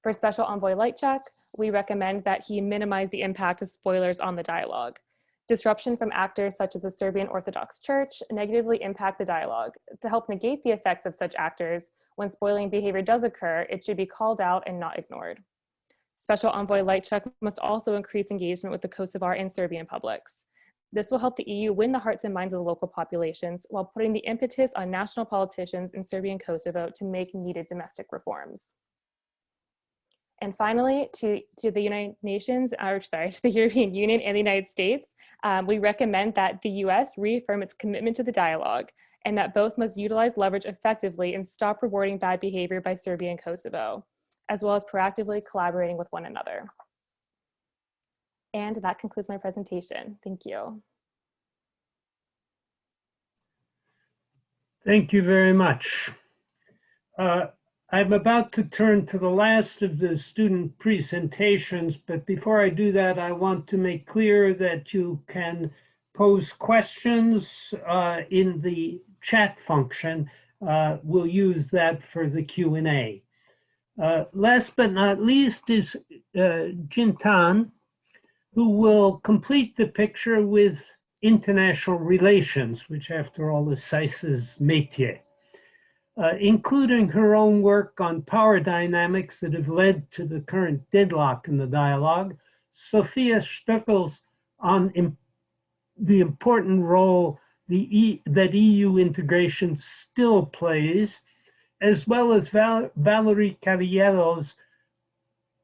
For Special Envoy Lajčák, we recommend that he minimize the impact of spoilers on the dialogue. Disruption from actors such as the Serbian Orthodox Church negatively impact the dialogue. To help negate the effects of such actors, when spoiling behavior does occur, it should be called out and not ignored. Special Envoy Lajčák must also increase engagement with the Kosovar and Serbian publics. This will help the EU win the hearts and minds of the local populations while putting the impetus on national politicians in Serbia and Kosovo to make needed domestic reforms. And finally, to the United Nations, to the European Union and the United States, we recommend that the US reaffirm its commitment to the dialogue and that both must utilize leverage effectively and stop rewarding bad behavior by Serbia and Kosovo, as well as proactively collaborating with one another. And that concludes my presentation. Thank you. Thank you very much. I'm about to turn to the last of the student presentations, but before I do that, I want to make clear that you can pose questions in the chat function. We'll use that for the Q&A. Last but not least is Jintan, who will complete the picture with international relations, which after all is SAIS's métier. Including her own work on power dynamics that have led to the current deadlock in the dialogue, Sophia Stöckel's on the important role that EU integration still plays, as well as Valerie Cavaliero's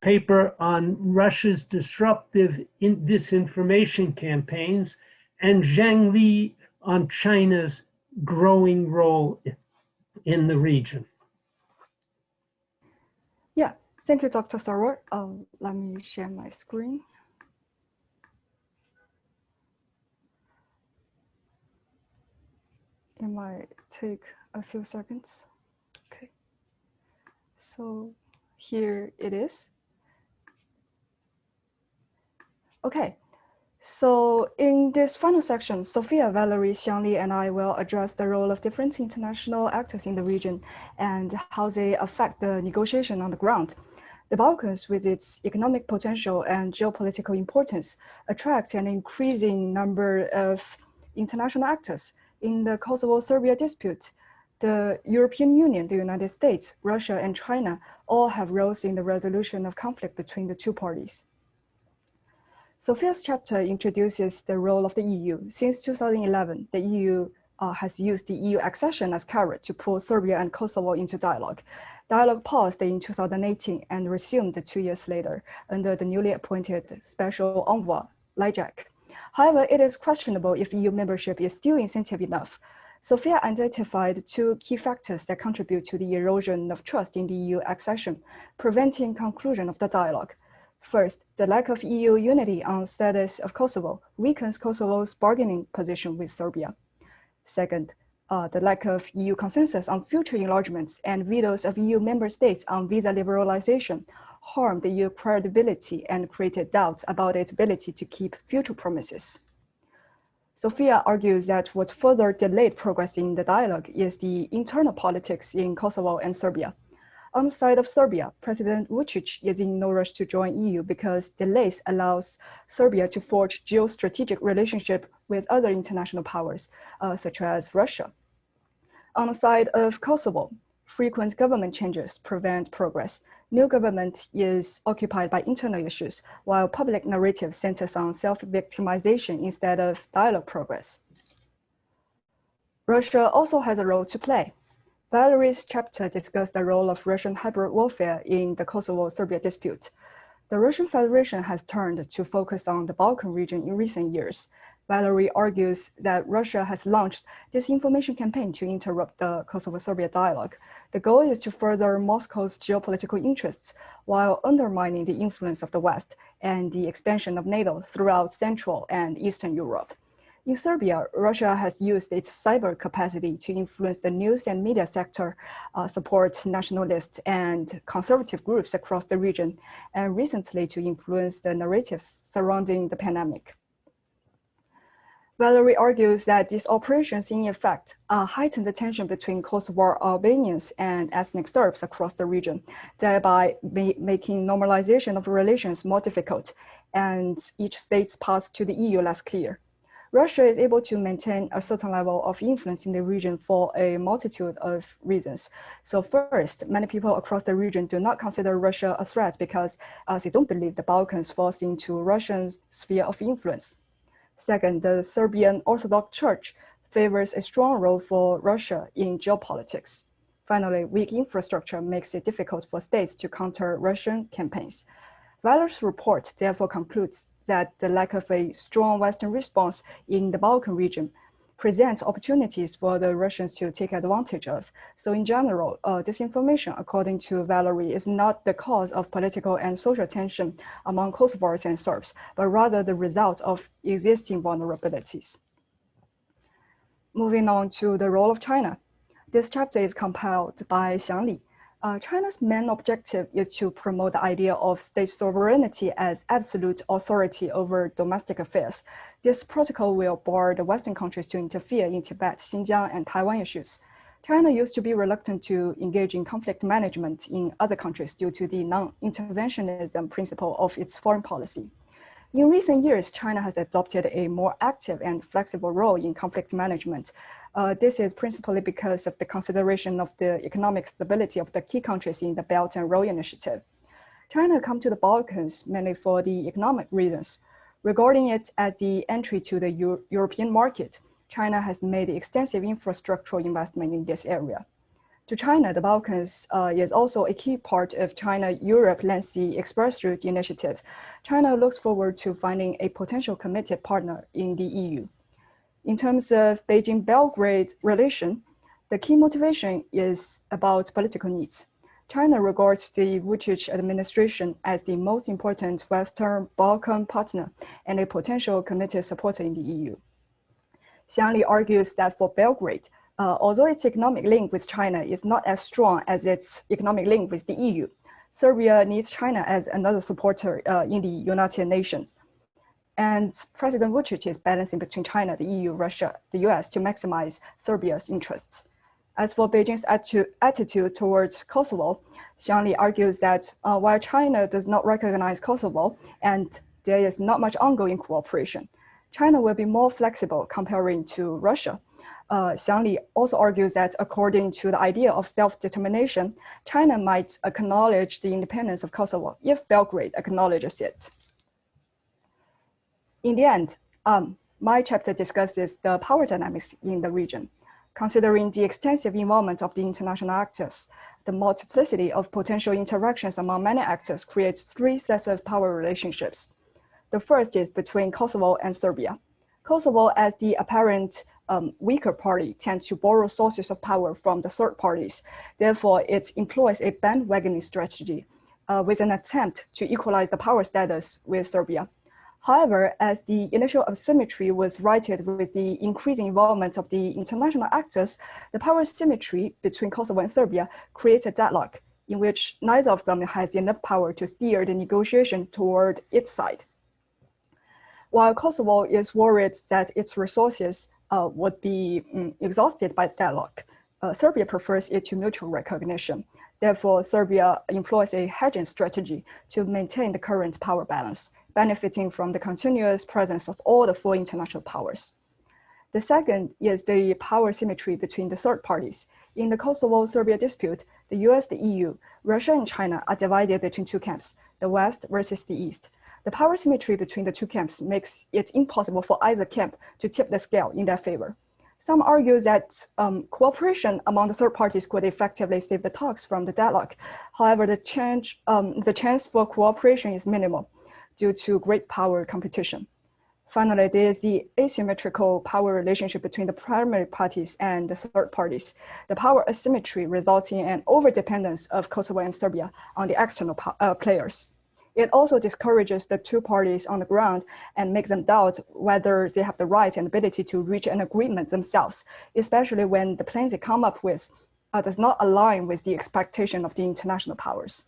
paper on Russia's disruptive disinformation campaigns, and Zhang Li on China's growing role in the region. Yeah, thank you, Dr. Sarwar. Let me share my screen. It might take a few seconds. Okay, so here it is. Okay. So in this final section, Sophia, Valerie, Xiangli, and I will address the role of different international actors in the region and how they affect the negotiation on the ground. The Balkans, with its economic potential and geopolitical importance, attract an increasing number of international actors. In the Kosovo-Serbia dispute, the European Union, the United States, Russia, and China all have roles in the resolution of conflict between the two parties. Sophia's chapter introduces the role of the EU. Since 2011, the EU has used the EU accession as carrot to pull Serbia and Kosovo into dialogue. Dialogue paused in 2018 and resumed 2 years later under the newly appointed Special Envoy Lajčák. However, it is questionable if EU membership is still incentive enough. Sofia identified two key factors that contribute to the erosion of trust in the EU accession, preventing conclusion of the dialogue. First, the lack of EU unity on status of Kosovo weakens Kosovo's bargaining position with Serbia. Second, the lack of EU consensus on future enlargements and vetoes of EU member states on visa liberalization harmed the EU credibility and created doubts about its ability to keep future promises. Sofia argues that what further delayed progress in the dialogue is the internal politics in Kosovo and Serbia. On the side of Serbia, President Vučić is in no rush to join EU because delays allows Serbia to forge geostrategic relationship with other international powers, such as Russia. On the side of Kosovo, frequent government changes prevent progress. New government is occupied by internal issues, while public narrative centers on self-victimization instead of dialogue progress. Russia also has a role to play. Valerie's chapter discussed the role of Russian hybrid warfare in the Kosovo-Serbia dispute. The Russian Federation has turned to focus on the Balkan region in recent years. Valerie argues that Russia has launched disinformation campaign to interrupt the Kosovo-Serbia dialogue. The goal is to further Moscow's geopolitical interests while undermining the influence of the West and the expansion of NATO throughout Central and Eastern Europe. In Serbia, Russia has used its cyber capacity to influence the news and media sector, support nationalist and conservative groups across the region, and recently to influence the narratives surrounding the pandemic. Valerie argues that these operations in effect heighten the tension between Kosovar Albanians and ethnic Serbs across the region, thereby making normalization of relations more difficult and each state's path to the EU less clear. Russia is able to maintain a certain level of influence in the region for a multitude of reasons. So first, many people across the region do not consider Russia a threat because they don't believe the Balkans falls into Russia's sphere of influence. Second, the Serbian Orthodox Church favors a strong role for Russia in geopolitics. Finally, weak infrastructure makes it difficult for states to counter Russian campaigns. Valer's report therefore concludes that the lack of a strong Western response in the Balkan region presents opportunities for the Russians to take advantage of. So in general, disinformation, according to Valerie, is not the cause of political and social tension among Kosovars and Serbs, but rather the result of existing vulnerabilities. Moving on to the role of China. This chapter is compiled by Xiang Li. China's main objective is to promote the idea of state sovereignty as absolute authority over domestic affairs. This protocol will bar the Western countries to interfere in Tibet, Xinjiang, and Taiwan issues. China used to be reluctant to engage in conflict management in other countries due to the non-interventionism principle of its foreign policy. In recent years, China has adopted a more active and flexible role in conflict management. This is principally because of the consideration of the economic stability of the key countries in the Belt and Road Initiative. China come to the Balkans mainly for the economic reasons. Regarding it as the entry to the European market, China has made extensive infrastructural investment in this area. To China, the Balkans is also a key part of China-Europe Land Sea Express Route Initiative. China looks forward to finding a potential committed partner in the EU. In terms of Beijing-Belgrade relation, the key motivation is about political needs. China regards the Vučić administration as the most important Western Balkan partner and a potential committed supporter in the EU. Xiang Li argues that for Belgrade, although its economic link with China is not as strong as its economic link with the EU, Serbia needs China as another supporter in the United Nations. And President Vučić is balancing between China, the EU, Russia, the US to maximize Serbia's interests. As for Beijing's attitude towards Kosovo, Xiang Li argues that while China does not recognize Kosovo and there is not much ongoing cooperation, China will be more flexible comparing to Russia. Xiang Li also argues that according to the idea of self-determination, China might acknowledge the independence of Kosovo if Belgrade acknowledges it. In the end, my chapter discusses the power dynamics in the region. Considering the extensive involvement of the international actors, the multiplicity of potential interactions among many actors creates three sets of power relationships. The first is between Kosovo and Serbia. Kosovo, as the apparent weaker party, tends to borrow sources of power from the third parties. Therefore, it employs a bandwagoning strategy with an attempt to equalize the power status with Serbia. However, as the initial asymmetry was righted with the increasing involvement of the international actors, the power symmetry between Kosovo and Serbia creates a deadlock in which neither of them has enough power to steer the negotiation toward its side. While Kosovo is worried that its resources would be exhausted by deadlock, Serbia prefers it to mutual recognition. Therefore, Serbia employs a hedging strategy to maintain the current power balance, benefiting from the continuous presence of all the four international powers. The second is the power symmetry between the third parties. In the Kosovo-Serbia dispute, the US, the EU, Russia, and China are divided between two camps, the West versus the East. The power symmetry between the two camps makes it impossible for either camp to tip the scale in their favor. Some argue that cooperation among the third parties could effectively save the talks from the deadlock. However, the chance for cooperation is minimal due to great power competition. Finally, there is the asymmetrical power relationship between the primary parties and the third parties. The power asymmetry results in an overdependence of Kosovo and Serbia on the external players. It also discourages the two parties on the ground and makes them doubt whether they have the right and ability to reach an agreement themselves, especially when the plan they come up with does not align with the expectation of the international powers.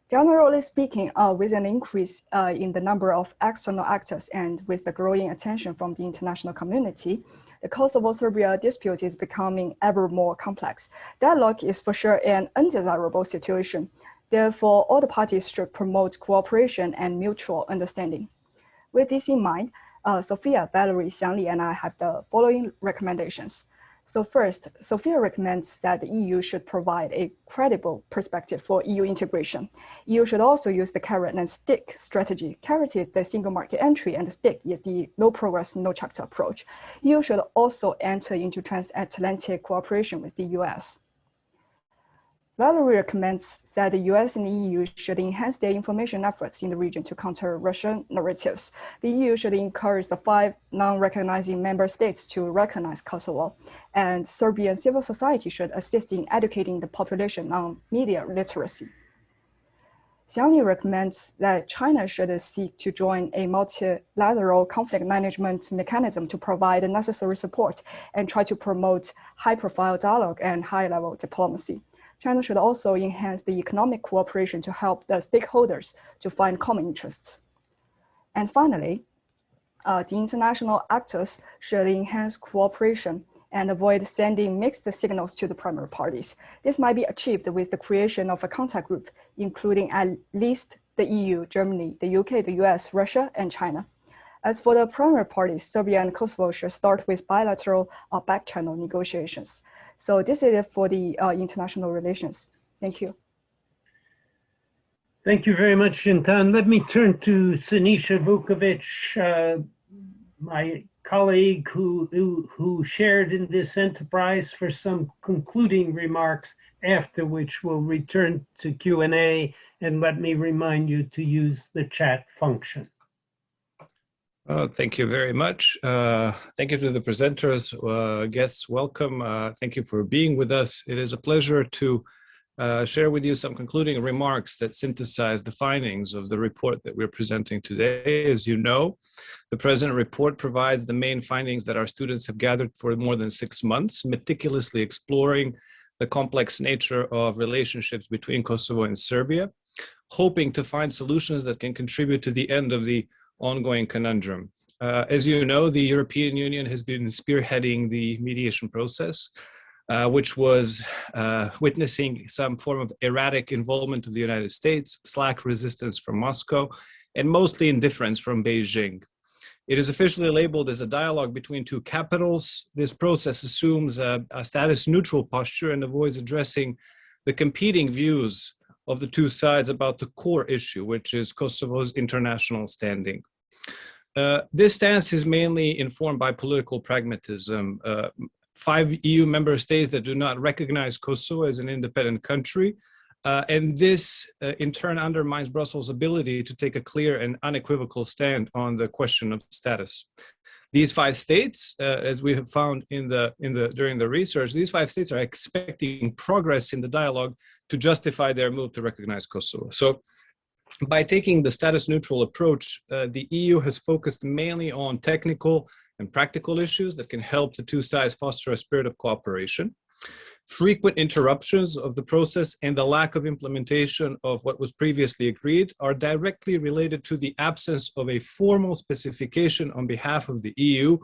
Generally speaking, with an increase in the number of external actors and with the growing attention from the international community, the Kosovo-Serbia dispute is becoming ever more complex. Dialogue is for sure an undesirable situation. Therefore, all the parties should promote cooperation and mutual understanding. With this in mind, Sophia, Valerie, Xiangli, and I have the following recommendations. So first, Sophia recommends that the EU should provide a credible perspective for EU integration. EU should also use the carrot and stick strategy. Carrot is the single market entry and the stick is the no progress, no chapter approach. EU should also enter into transatlantic cooperation with the US. Valerie recommends that the US and the EU should enhance their information efforts in the region to counter Russian narratives. The EU should encourage the 5 non-recognizing member states to recognize Kosovo, and Serbian civil society should assist in educating the population on media literacy. Xiangli recommends that China should seek to join a multilateral conflict management mechanism to provide the necessary support and try to promote high-profile dialogue and high-level diplomacy. China should also enhance the economic cooperation to help the stakeholders to find common interests. And finally, the international actors should enhance cooperation and avoid sending mixed signals to the primary parties. This might be achieved with the creation of a contact group, including at least the EU, Germany, the UK, the US, Russia, and China. As for the primary parties, Serbia and Kosovo should start with bilateral or back-channel negotiations. So this is it for the international relations. Thank you. Thank you very much, Shintan. Let me turn to Sinisha Vukovic, my colleague who shared in this enterprise, for some concluding remarks, after which we'll return to Q&A, and let me remind you to use the chat function. Thank you very much. Thank you to the presenters, guests, welcome. Thank you for being with us. It is a pleasure to share with you some concluding remarks that synthesize the findings of the report that we're presenting today. As you know, the present report provides the main findings that our students have gathered for more than 6 months, meticulously exploring the complex nature of relationships between Kosovo and Serbia, hoping to find solutions that can contribute to the end of the ongoing conundrum. As you know, the European Union has been spearheading the mediation process, which was witnessing some form of erratic involvement of the United States, slack resistance from Moscow, and mostly indifference from Beijing. It is officially labeled as a dialogue between two capitals. This process assumes a status neutral posture and avoids addressing the competing views of the two sides about the core issue, which is Kosovo's international standing. This stance is mainly informed by political pragmatism. 5 EU member states that do not recognize Kosovo as an independent country, and this in turn undermines Brussels' ability to take a clear and unequivocal stand on the question of status. These 5 states, as we have found during the research, these 5 states are expecting progress in the dialogue to justify their move to recognize Kosovo. So by taking the status neutral approach, the EU has focused mainly on technical and practical issues that can help the two sides foster a spirit of cooperation. Frequent interruptions of the process and the lack of implementation of what was previously agreed are directly related to the absence of a formal specification on behalf of the EU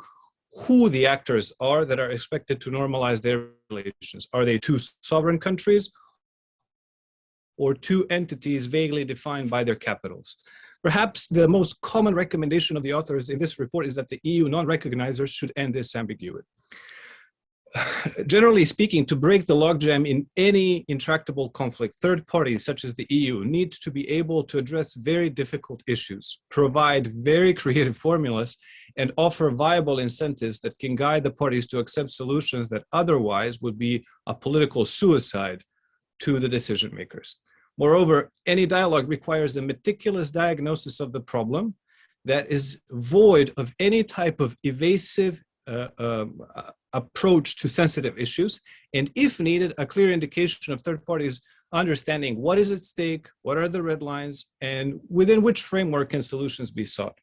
who the actors are that are expected to normalize their relations. Are they two sovereign countries or two entities vaguely defined by their capitals? Perhaps the most common recommendation of the authors in this report is that the EU non-recognizers should end this ambiguity. Generally speaking, to break the logjam in any intractable conflict, third parties such as the EU need to be able to address very difficult issues, provide very creative formulas, and offer viable incentives that can guide the parties to accept solutions that otherwise would be a political suicide to the decision makers. Moreover, any dialogue requires a meticulous diagnosis of the problem that is void of any type of evasive approach to sensitive issues, and if needed, a clear indication of third parties understanding what is at stake, what are the red lines, and within which framework can solutions be sought.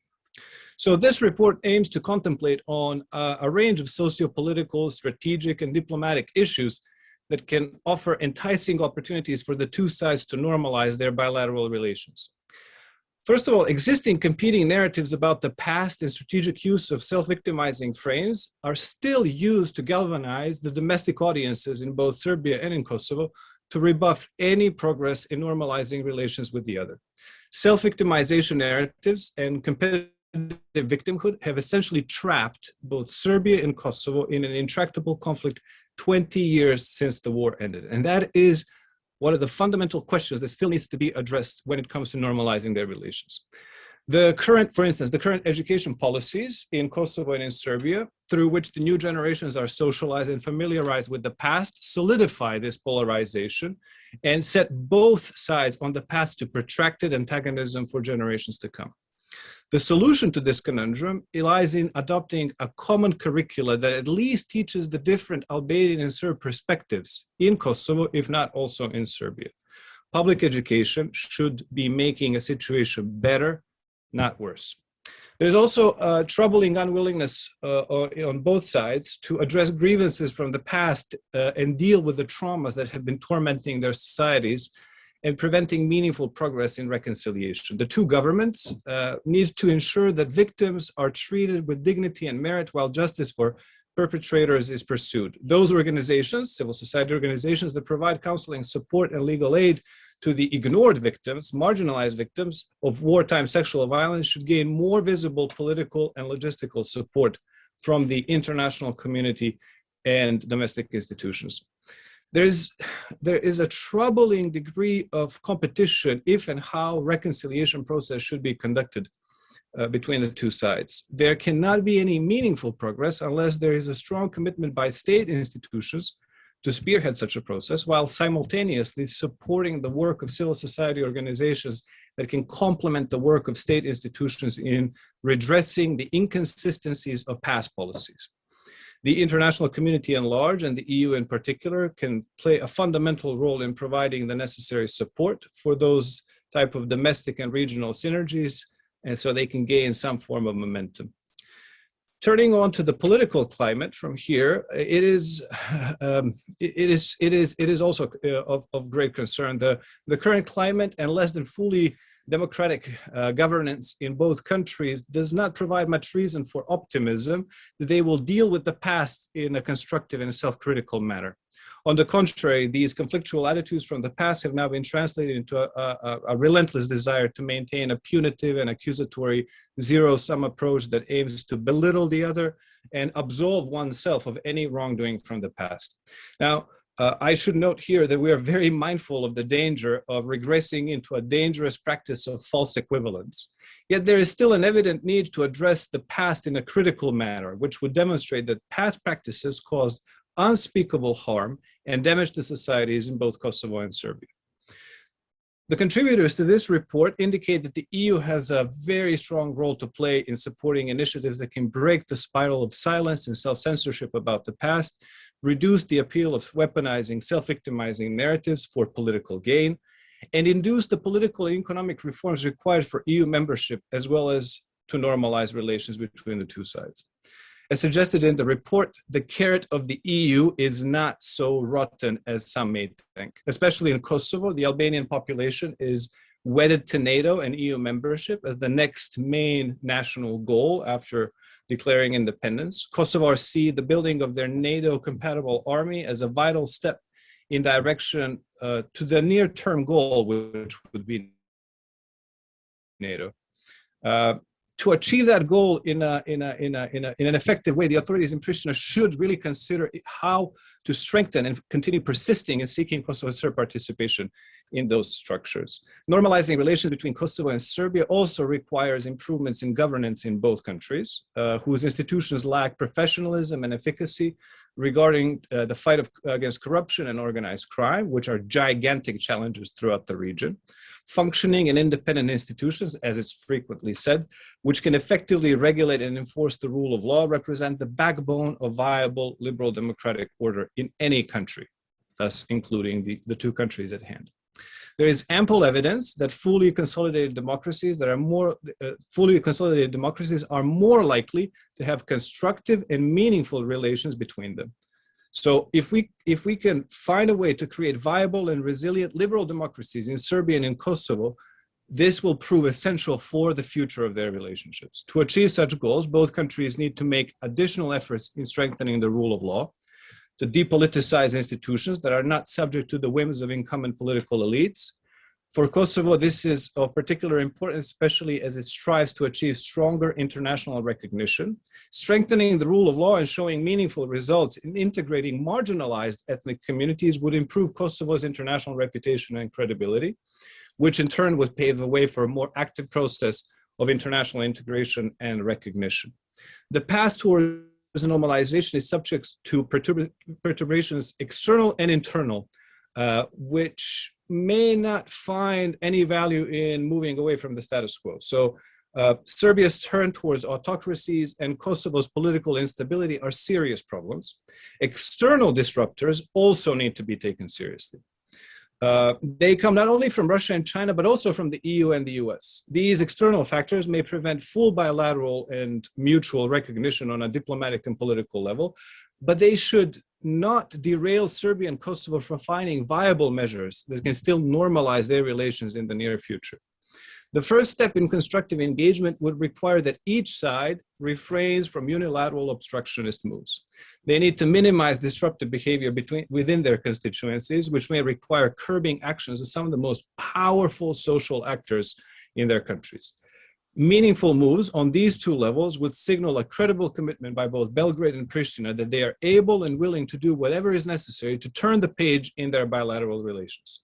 So this report aims to contemplate on a range of socio-political, strategic, and diplomatic issues that can offer enticing opportunities for the two sides to normalize their bilateral relations. First of all, existing competing narratives about the past and strategic use of self-victimizing frames are still used to galvanize the domestic audiences in both Serbia and in Kosovo to rebuff any progress in normalizing relations with the other. Self-victimization narratives and competitive victimhood have essentially trapped both Serbia and Kosovo in an intractable conflict 20 years since the war ended. And that is one of the fundamental questions that still needs to be addressed when it comes to normalizing their relations. For instance, the current education policies in Kosovo and in Serbia, through which the new generations are socialized and familiarized with the past, solidify this polarization and set both sides on the path to protracted antagonism for generations to come. The solution to this conundrum lies in adopting a common curricula that at least teaches the different Albanian and Serb perspectives in Kosovo, if not also in Serbia. Public education should be making a situation better, not worse. There's also a troubling unwillingness on both sides to address grievances from the past and deal with the traumas that have been tormenting their societies and preventing meaningful progress in reconciliation. The two governments need to ensure that victims are treated with dignity and merit while justice for perpetrators is pursued. Those organizations, civil society organizations that provide counseling, support, and legal aid to the ignored victims, marginalized victims of wartime sexual violence should gain more visible political and logistical support from the international community and domestic institutions. There is a troubling degree of competition if and how reconciliation process should be conducted between the two sides. There cannot be any meaningful progress unless there is a strong commitment by state institutions to spearhead such a process, while simultaneously supporting the work of civil society organizations that can complement the work of state institutions in redressing the inconsistencies of past policies. The international community at large, and the EU in particular, can play a fundamental role in providing the necessary support for those type of domestic and regional synergies, and so they can gain some form of momentum. Turning on to the political climate from here, it is also of great concern. The current climate and less than fully democratic governance in both countries does not provide much reason for optimism that they will deal with the past in a constructive and self-critical manner. On the contrary, these conflictual attitudes from the past have now been translated into a relentless desire to maintain a punitive and accusatory zero-sum approach that aims to belittle the other and absolve oneself of any wrongdoing from the past. Now, I should note here that we are very mindful of the danger of regressing into a dangerous practice of false equivalence. Yet there is still an evident need to address the past in a critical manner, which would demonstrate that past practices caused unspeakable harm and damage to societies in both Kosovo and Serbia. The contributors to this report indicate that the EU has a very strong role to play in supporting initiatives that can break the spiral of silence and self-censorship about the past, reduce the appeal of weaponizing, self-victimizing narratives for political gain, and induce the political and economic reforms required for EU membership, as well as to normalize relations between the two sides. As suggested in the report, the carrot of the EU is not so rotten as some may think. Especially in Kosovo, the Albanian population is wedded to NATO and EU membership as the next main national goal after declaring independence. Kosovars see the building of their NATO-compatible army as a vital step in direction to the near-term goal, which would be NATO. To achieve that goal in an effective way, the authorities in Pristina should really consider how to strengthen and continue persisting in seeking Kosovo Serb participation in those structures. Normalizing relations between Kosovo and Serbia also requires improvements in governance in both countries, whose institutions lack professionalism and efficacy regarding the fight against corruption and organized crime, which are gigantic challenges throughout the region. Functioning and independent institutions, as it's frequently said, which can effectively regulate and enforce the rule of law, represent the backbone of viable liberal democratic order in any country, thus including the two countries at hand. There is ample evidence that fully consolidated democracies are more likely to have constructive and meaningful relations between them. So if we can find a way to create viable and resilient liberal democracies in Serbia and in Kosovo, this will prove essential for the future of their relationships. To achieve such goals, both countries need to make additional efforts in strengthening the rule of law, to depoliticize institutions that are not subject to the whims of incumbent political elites. For Kosovo, this is of particular importance, especially as it strives to achieve stronger international recognition. Strengthening the rule of law and showing meaningful results in integrating marginalized ethnic communities would improve Kosovo's international reputation and credibility, which in turn would pave the way for a more active process of international integration and recognition. The path towards normalization is subject to perturbations external and internal, which may not find any value in moving away from the status quo. So Serbia's turn towards autocracies and Kosovo's political instability are serious problems. External disruptors also need to be taken seriously. They come not only from Russia and China, but also from the EU and the US. These external factors may prevent full bilateral and mutual recognition on a diplomatic and political level, but they should not derail Serbia and Kosovo from finding viable measures that can still normalize their relations in the near future. The first step in constructive engagement would require that each side refrains from unilateral obstructionist moves. They need to minimize disruptive behavior within their constituencies, which may require curbing actions of some of the most powerful social actors in their countries. Meaningful moves on these two levels would signal a credible commitment by both Belgrade and Pristina that they are able and willing to do whatever is necessary to turn the page in their bilateral relations.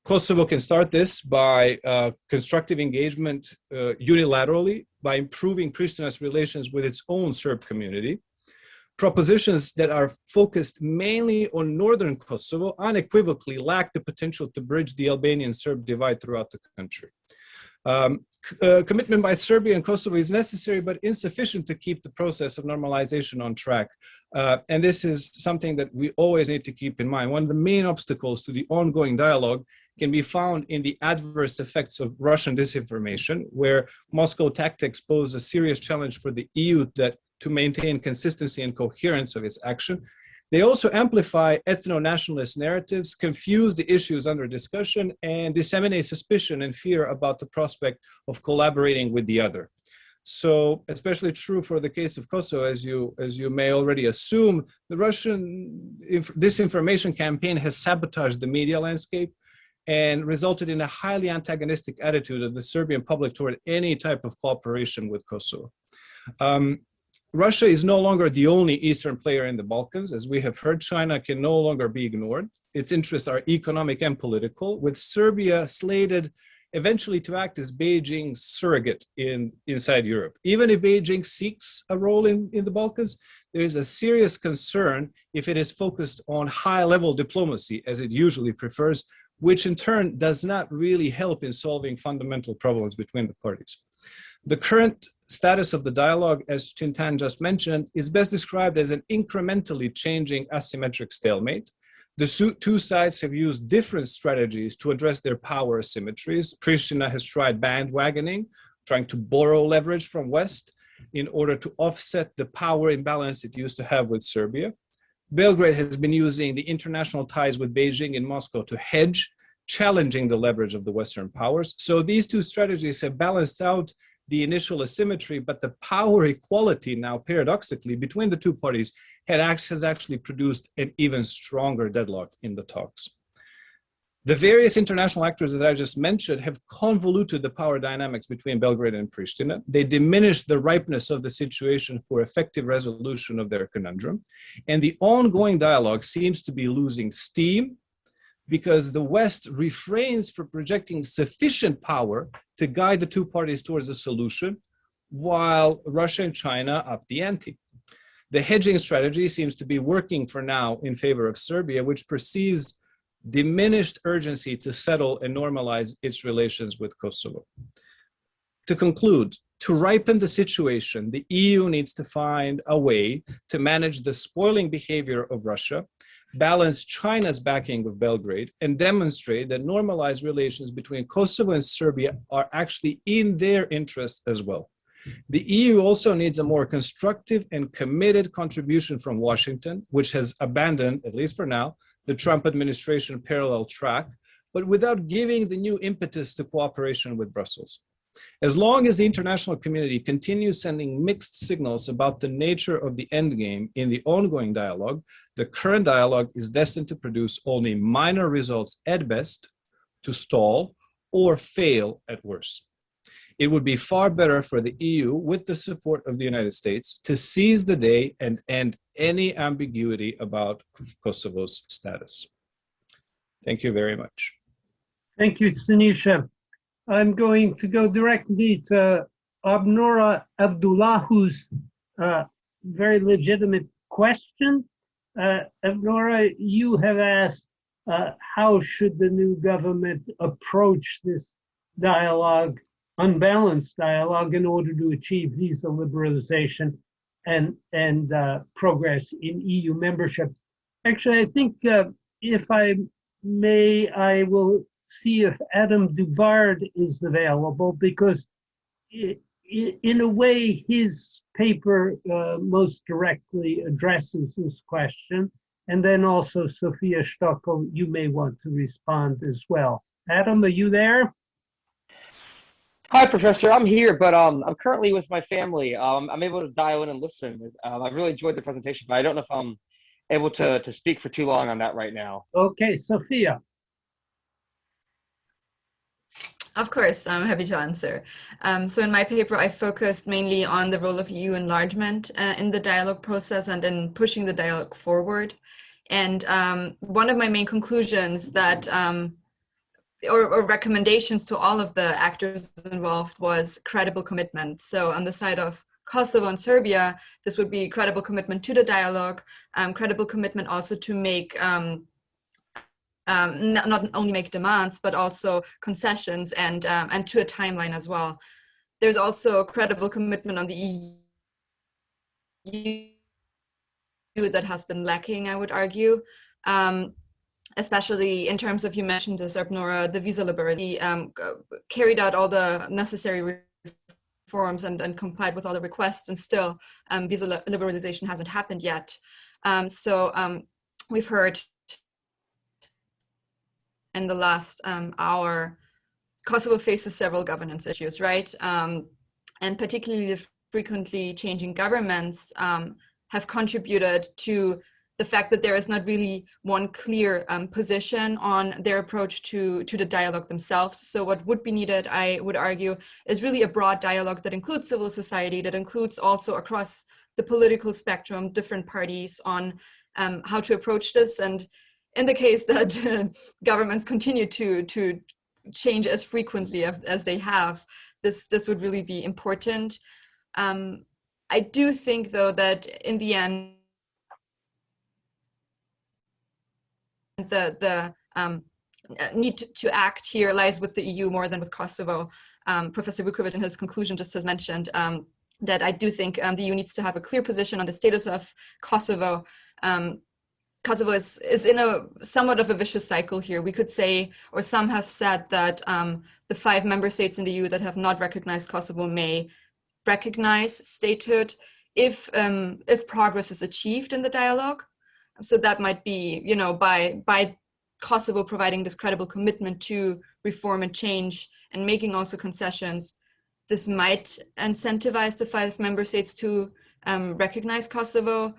Kosovo can start this by constructive engagement unilaterally, by improving Pristina's relations with its own Serb community. Propositions that are focused mainly on northern Kosovo unequivocally lack the potential to bridge the Albanian-Serb divide throughout the country. Commitment by Serbia and Kosovo is necessary but insufficient to keep the process of normalization on track. And this is something that we always need to keep in mind. One of the main obstacles to the ongoing dialogue can be found in the adverse effects of Russian disinformation, where Moscow tactics pose a serious challenge for the EU to maintain consistency and coherence of its action. They also amplify ethno-nationalist narratives, confuse the issues under discussion, and disseminate suspicion and fear about the prospect of collaborating with the other. So, especially true for the case of Kosovo, as you may already assume, the Russian disinformation campaign has sabotaged the media landscape and resulted in a highly antagonistic attitude of the Serbian public toward any type of cooperation with Kosovo. Russia is no longer the only Eastern player in the Balkans. As we have heard, China can no longer be ignored. Its interests are economic and political, with Serbia slated eventually to act as Beijing's surrogate inside Europe. Even if Beijing seeks a role in the Balkans, there is a serious concern if it is focused on high-level diplomacy, as it usually prefers, which in turn does not really help in solving fundamental problems between the parties. The current status of the dialogue, as Chintan just mentioned, is best described as an incrementally changing asymmetric stalemate. The two sides have used different strategies to address their power asymmetries. Pristina has tried bandwagoning, trying to borrow leverage from West in order to offset the power imbalance it used to have with Serbia. Belgrade has been using the international ties with Beijing and Moscow to hedge, challenging the leverage of the Western powers. So these two strategies have balanced out the initial asymmetry, but the power equality now, paradoxically, between the two parties has actually produced an even stronger deadlock in the talks. The various international actors that I just mentioned have convoluted the power dynamics between Belgrade and Pristina. They diminish the ripeness of the situation for effective resolution of their conundrum. And the ongoing dialogue seems to be losing steam because the West refrains from projecting sufficient power to guide the two parties towards a solution, while Russia and China up the ante. The hedging strategy seems to be working for now in favor of Serbia, which perceives diminished urgency to settle and normalize its relations with Kosovo. To conclude, to ripen the situation, the EU needs to find a way to manage the spoiling behavior of Russia, balance China's backing of Belgrade, and demonstrate that normalized relations between Kosovo and Serbia are actually in their interest as well. The EU also needs a more constructive and committed contribution from Washington, which has abandoned, at least for now, the Trump administration parallel track, but without giving the new impetus to cooperation with Brussels. As long as the international community continues sending mixed signals about the nature of the endgame in the ongoing dialogue, the current dialogue is destined to produce only minor results at best, to stall, or fail at worst. It would be far better for the EU, with the support of the United States, to seize the day and end any ambiguity about Kosovo's status. Thank you very much. Thank you, Sinisha. I'm going to go directly to Abnora Abdullahu's very legitimate question. Abnora, you have asked how should the new government approach this dialogue, unbalanced dialogue, in order to achieve visa liberalization and progress in EU membership. Actually, I think if I may, I will see if Adam Duvard is available, because in a way his paper most directly addresses this question. And then also Sophia Stockel, you may want to respond as well. Adam, are you there? Hi, Professor. I'm here, but I'm currently with my family. I'm able to dial in and listen. I've really enjoyed the presentation, but I don't know if I'm able to speak for too long on that right now. Okay, Sophia. Of course, I'm happy to answer. So in my paper, I focused mainly on the role of EU enlargement in the dialogue process and in pushing the dialogue forward. And one of my main conclusions that or recommendations to all of the actors involved was credible commitment. So on the side of Kosovo and Serbia, this would be credible commitment to the dialogue, credible commitment also to make, not only make demands, but also concessions and to a timeline as well. There's also credible commitment on the EU that has been lacking, I would argue. Especially in terms of, you mentioned this, Abnora, the visa liberty, carried out all the necessary reforms and complied with all the requests, and still visa liberalization hasn't happened yet. So we've heard in the last hour, Kosovo faces several governance issues, right? And particularly the frequently changing governments have contributed to the fact that there is not really one clear position on their approach to the dialogue themselves. So what would be needed, I would argue, is really a broad dialogue that includes civil society, that includes also across the political spectrum, different parties on how to approach this. And in the case that governments continue to change as frequently as they have, this would really be important. I do think, though, that in the end, the need to act here lies with the EU more than with Kosovo. Professor Vukovic in his conclusion just has mentioned that I do think the EU needs to have a clear position on the status of Kosovo. Kosovo is in a somewhat of a vicious cycle here. We could say, or some have said, that the 5 member states in the EU that have not recognized Kosovo may recognize statehood if progress is achieved in the dialogue. So that might be, you know, by Kosovo providing this credible commitment to reform and change and making also concessions, this might incentivize the 5 member states to recognize Kosovo.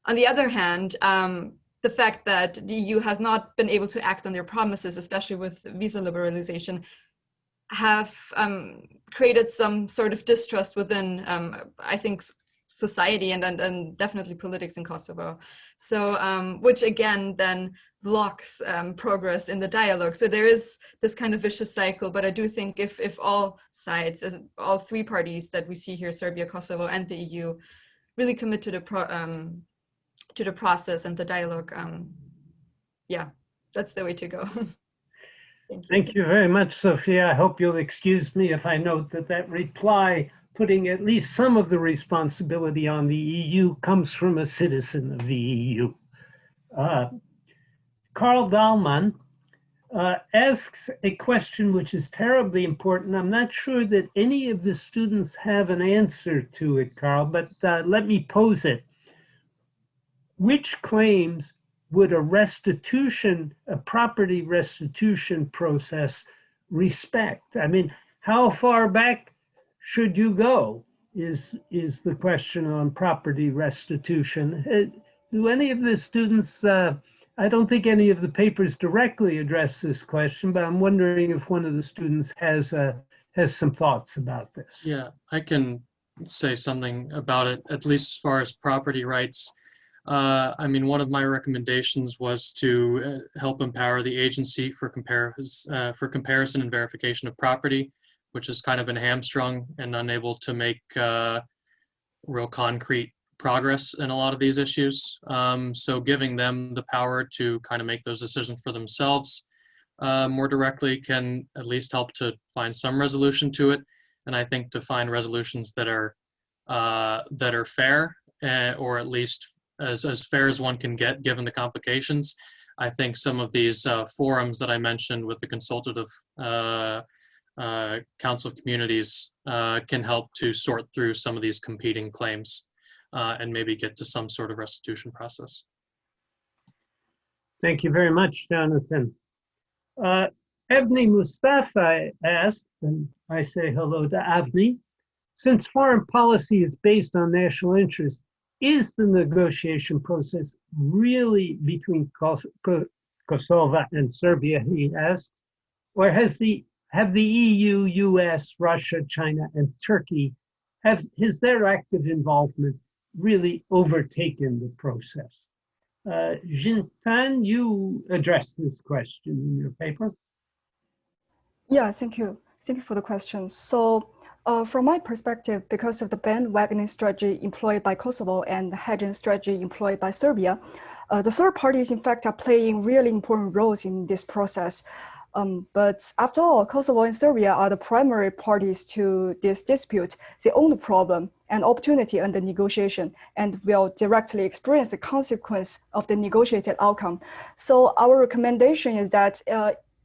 On the other hand, the fact that the EU has not been able to act on their promises, especially with visa liberalization, have created some sort of distrust within, I think, society and definitely politics in Kosovo. So, which again then blocks progress in the dialogue. So there is this kind of vicious cycle, but I do think if all sides, all 3 parties that we see here, Serbia, Kosovo, and the EU, really commit to the process and the dialogue, yeah, that's the way to go. Thank you. Thank you very much, Sophia. I hope you'll excuse me if I note that reply, putting at least some of the responsibility on the EU, comes from a citizen of the EU. Carl Dahlman asks a question which is terribly important. I'm not sure that any of the students have an answer to it, Carl, but let me pose it. Which claims would a property restitution process respect? I mean, how far back should you go is the question on property restitution. Do any of the students, I don't think any of the papers directly address this question, but I'm wondering if one of the students has some thoughts about this. Yeah, I can say something about it, at least as far as property rights. I mean, one of my recommendations was to help empower the agency for comparison and verification of property, which has kind of been hamstrung and unable to make real concrete progress in a lot of these issues. So giving them the power to kind of make those decisions for themselves more directly can at least help to find some resolution to it. And I think to find resolutions that are fair, or at least as fair as one can get given the complications. I think some of these forums that I mentioned with the consultative council of communities can help to sort through some of these competing claims and maybe get to some sort of restitution process. Thank you very much, Jonathan. Avni Mustafa asked, and I say hello to Avni, since foreign policy is based on national interest, is the negotiation process really between Kosovo and Serbia, he asked, or have the EU, US, Russia, China, and Turkey, has their active involvement really overtaken the process? Jintan, you addressed this question in your paper. Yeah, thank you. Thank you for the question. So from my perspective, because of the bandwagoning strategy employed by Kosovo and the hedging strategy employed by Serbia, the third parties, in fact, are playing really important roles in this process. But after all, Kosovo and Serbia are the primary parties to this dispute. They own the problem and opportunity under negotiation and will directly experience the consequence of the negotiated outcome. So our recommendation is that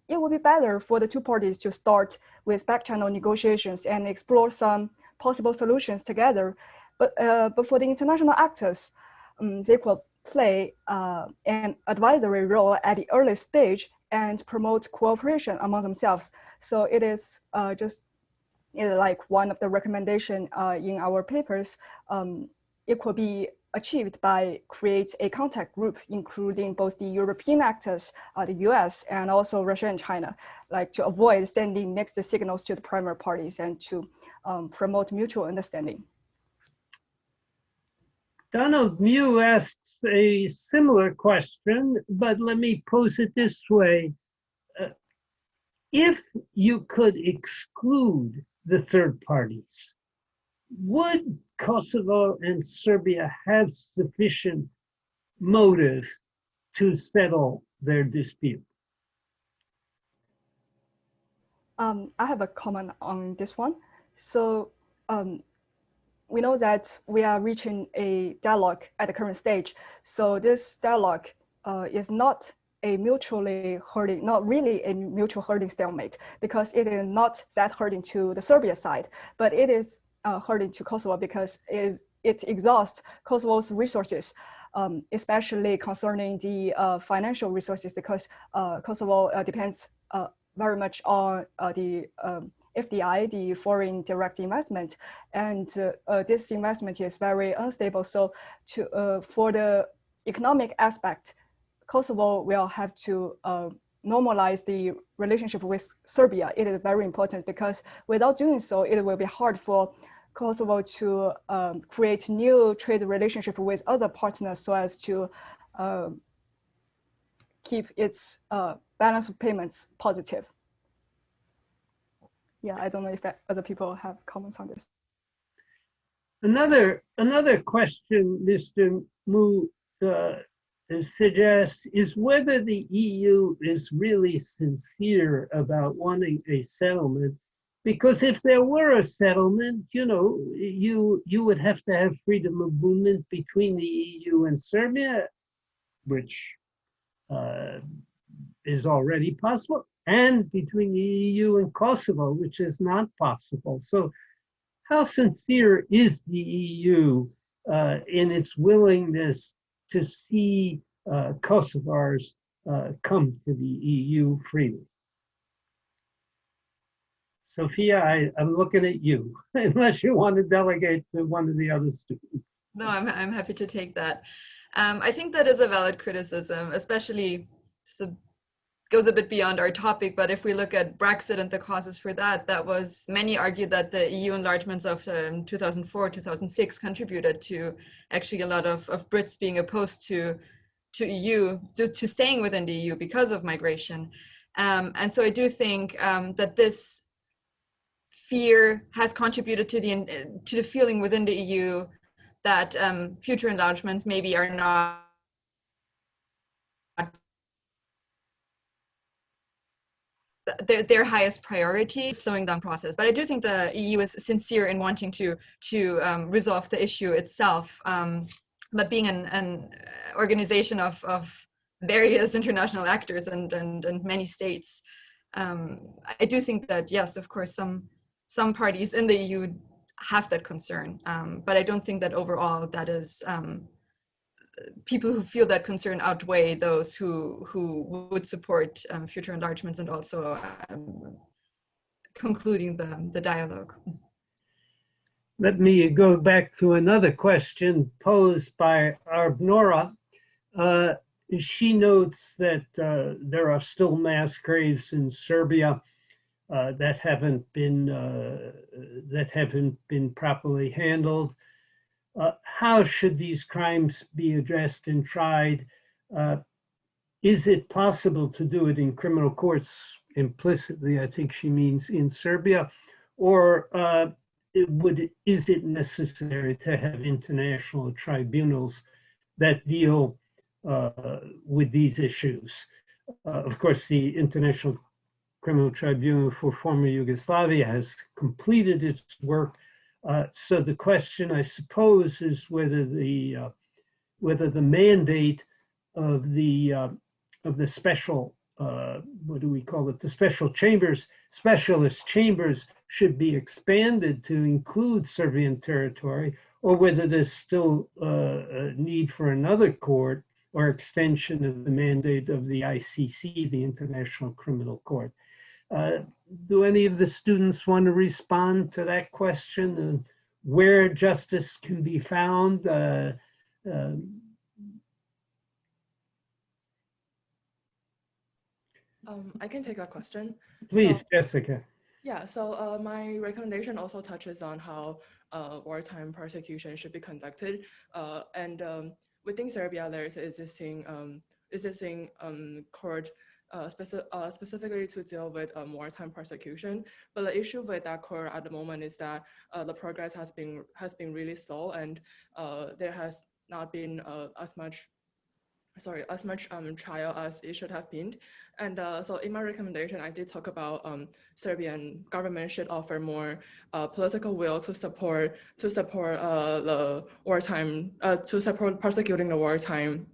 it would be better for the 2 parties to start with back-channel negotiations and explore some possible solutions together. But for the international actors, they could play an advisory role at the early stage and promote cooperation among themselves. So it is just like one of the recommendations in our papers. It could be achieved by create a contact group, including both the European actors, the US, and also Russia and China, like to avoid sending mixed signals to the primary parties and to promote mutual understanding. Donald Mew asks a similar question, but let me pose it this way. If you could exclude the third parties, would Kosovo and Serbia have sufficient motive to settle their dispute? I have a comment on this one. So we know that we are reaching a dialogue at the current stage. So this dialogue is not a mutually hurting, not really a mutual hurting stalemate, because it is not that hurting to the Serbia side, but it is hurting to Kosovo because it exhausts Kosovo's resources, especially concerning the financial resources, because Kosovo depends very much on the FDI, the foreign direct investment, and this investment is very unstable. So for the economic aspect, Kosovo will have to normalize the relationship with Serbia. It is very important because without doing so, it will be hard for Kosovo to create new trade relationship with other partners so as to keep its balance of payments positive. Yeah, I don't know if other people have comments on this. Another question Mr. Mu suggests is whether the EU is really sincere about wanting a settlement. Because if there were a settlement, you know, you would have to have freedom of movement between the EU and Serbia, which is already possible, and between the EU and Kosovo, which is not possible. So how sincere is the EU in its willingness to see Kosovars come to the EU freely? Sophia, I'm looking at you, unless you want to delegate to one of the other students. No, I'm happy to take that. I think that is a valid criticism, especially goes a bit beyond our topic, but if we look at Brexit and the causes for that, many argued that the EU enlargements of 2004, 2006 contributed to actually a lot of Brits being opposed to EU, to staying within the EU because of migration. And so I do think that this fear has contributed to the feeling within the EU that future enlargements maybe are not their highest priority, slowing down process. But I do think the EU is sincere in wanting to resolve the issue itself. But being an organization of various international actors and many states, I do think that, yes, of course, some parties in the EU have that concern. But I don't think that overall that is people who feel that concern outweigh those who would support future enlargements and also concluding the dialogue. Let me go back to another question posed by Arbnora. She notes that there are still mass graves in Serbia that haven't been properly handled. How should these crimes be addressed and tried? Is it possible to do it in criminal courts implicitly? I think she means in Serbia, or is it necessary to have international tribunals that deal with these issues? Of course, the International Criminal Tribunal for former Yugoslavia has completed its work. So the question, I suppose, is whether the mandate of the special what do we call it? The specialist chambers should be expanded to include Serbian territory, or whether there's still a need for another court or extension of the mandate of the ICC, the International Criminal Court. Do any of the students want to respond to that question and where justice can be found? I can take that question. Please, Jessica. Yeah, so my recommendation also touches on how wartime prosecution should be conducted. And within Serbia, there is existing court specifically to deal with wartime prosecution. But the issue with that court at the moment is that the progress has been really slow, and there has not been as much as much trial as it should have been. And so in my recommendation, I did talk about Serbian government should offer more political will to support the wartime, to support prosecuting the wartime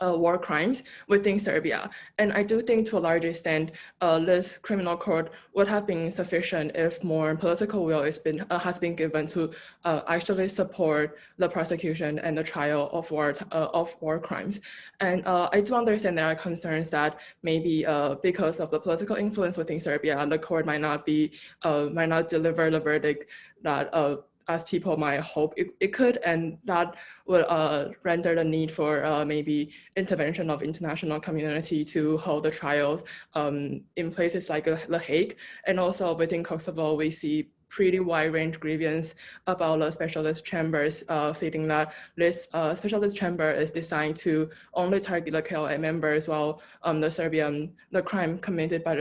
war crimes within Serbia. And I do think to a large extent, this criminal court would have been sufficient if more political will has been given to actually support the prosecution and the trial of war crimes. And I do understand there are concerns that maybe because of the political influence within Serbia, the court might not deliver the verdict that as people might hope it could, and that would render the need for maybe intervention of international community to hold the trials in places like The Hague. And also within Kosovo, we see pretty wide range grievance about the specialist chambers, stating that this specialist chamber is designed to only target the KLA members, while the crime committed by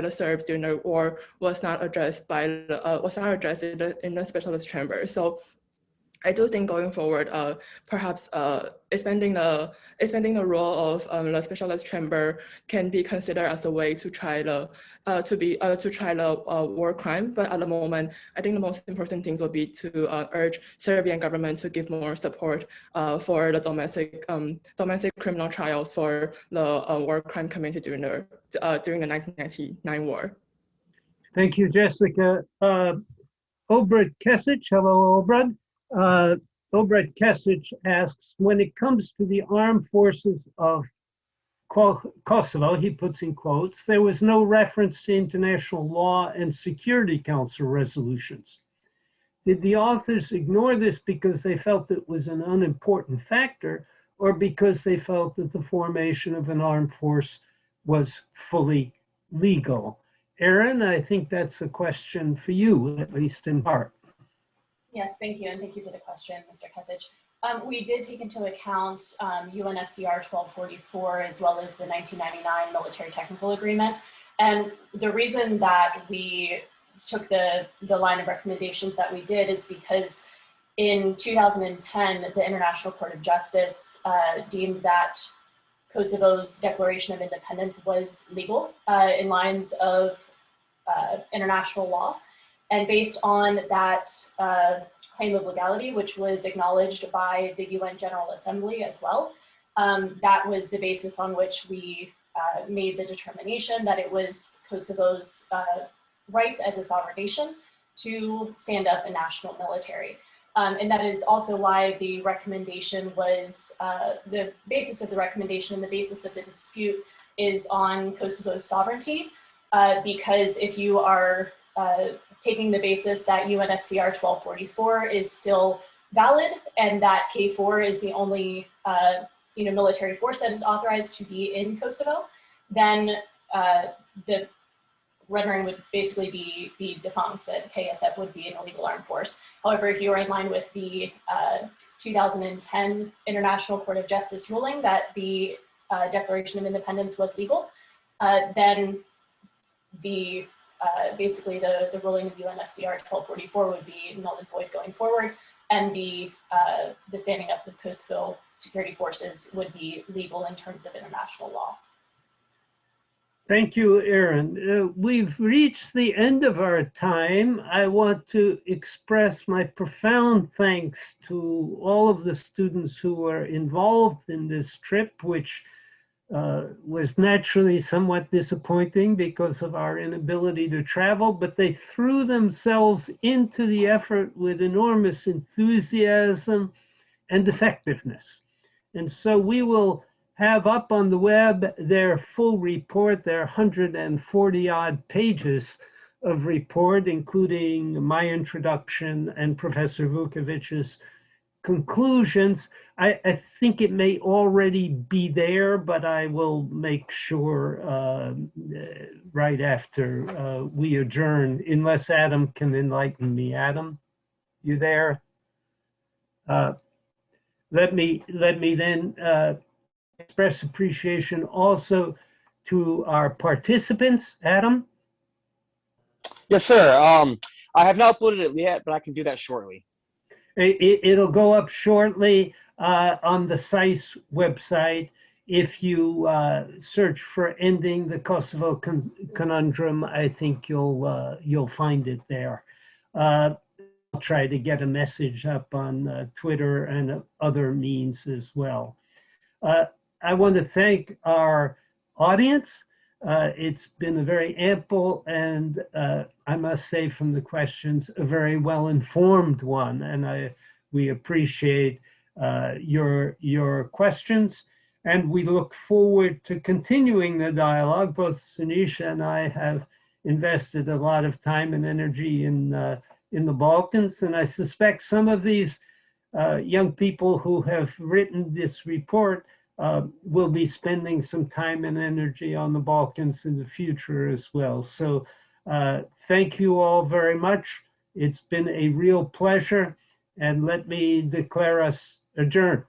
the Serbs during the war was not addressed in the specialist chamber. So I do think going forward, perhaps expanding the role of the specialist chamber can be considered as a way to try the war crime. But at the moment, I think the most important things would be to urge Serbian government to give more support for the domestic criminal trials for the war crime committed during the 1999 war. Thank you, Jessica. Obred Kesic, hello, Obred. Obred Kesic asks, when it comes to the armed forces of Kosovo, he puts in quotes, there was no reference to international law and Security Council resolutions. Did the authors ignore this because they felt it was an unimportant factor, or because they felt that the formation of an armed force was fully legal? Aaron, I think that's a question for you, at least in part. Yes, thank you, and thank you for the question, Mr. Kesic. We did take into account UNSCR 1244 as well as the 1999 Military Technical Agreement. And the reason that we took the line of recommendations that we did is because in 2010, the International Court of Justice deemed that Kosovo's declaration of independence was legal in lines of international law. And based on that claim of legality, which was acknowledged by the UN General Assembly as well, that was the basis on which we made the determination that it was Kosovo's right as a sovereign nation to stand up a national military. And that is also why the recommendation was, the basis of the recommendation and the basis of the dispute is on Kosovo's sovereignty, because if you are taking the basis that UNSCR 1244 is still valid and that KFOR is the only military force that is authorized to be in Kosovo, then the rendering would basically be defunct, that KSF would be an illegal armed force. However, if you are in line with the 2010 International Court of Justice ruling that the Declaration of Independence was legal, then basically the ruling of UNSCR 1244 would be null and void going forward, and the standing up of Kosovo security forces would be legal in terms of international law. Thank you, Aaron. We've reached the end of our time. I want to express my profound thanks to all of the students who were involved in this trip, which was naturally somewhat disappointing because of our inability to travel, but they threw themselves into the effort with enormous enthusiasm and effectiveness. And so we will have up on the web their full report, their 140 odd pages of report, including my introduction and Professor Vukovic's conclusions. I think it may already be there, but I will make sure right after we adjourn, unless Adam can enlighten me. Adam, you there? Let me then express appreciation also to our participants. Adam? Yes, sir. I have not uploaded it yet, but I can do that shortly. It'll go up shortly on the SAIS website. if you search for Ending the Kosovo Conundrum, I think you'll find it there. I'll try to get a message up on Twitter and other means as well. I want to thank our audience. It's been a very ample and I must say from the questions, a very well-informed one. And we appreciate your questions. And we look forward to continuing the dialogue. Both Sinisha and I have invested a lot of time and energy in the Balkans. And I suspect some of these young people who have written this report will be spending some time and energy on the Balkans in the future as well. So thank you all very much. It's been a real pleasure, and let me declare us adjourned.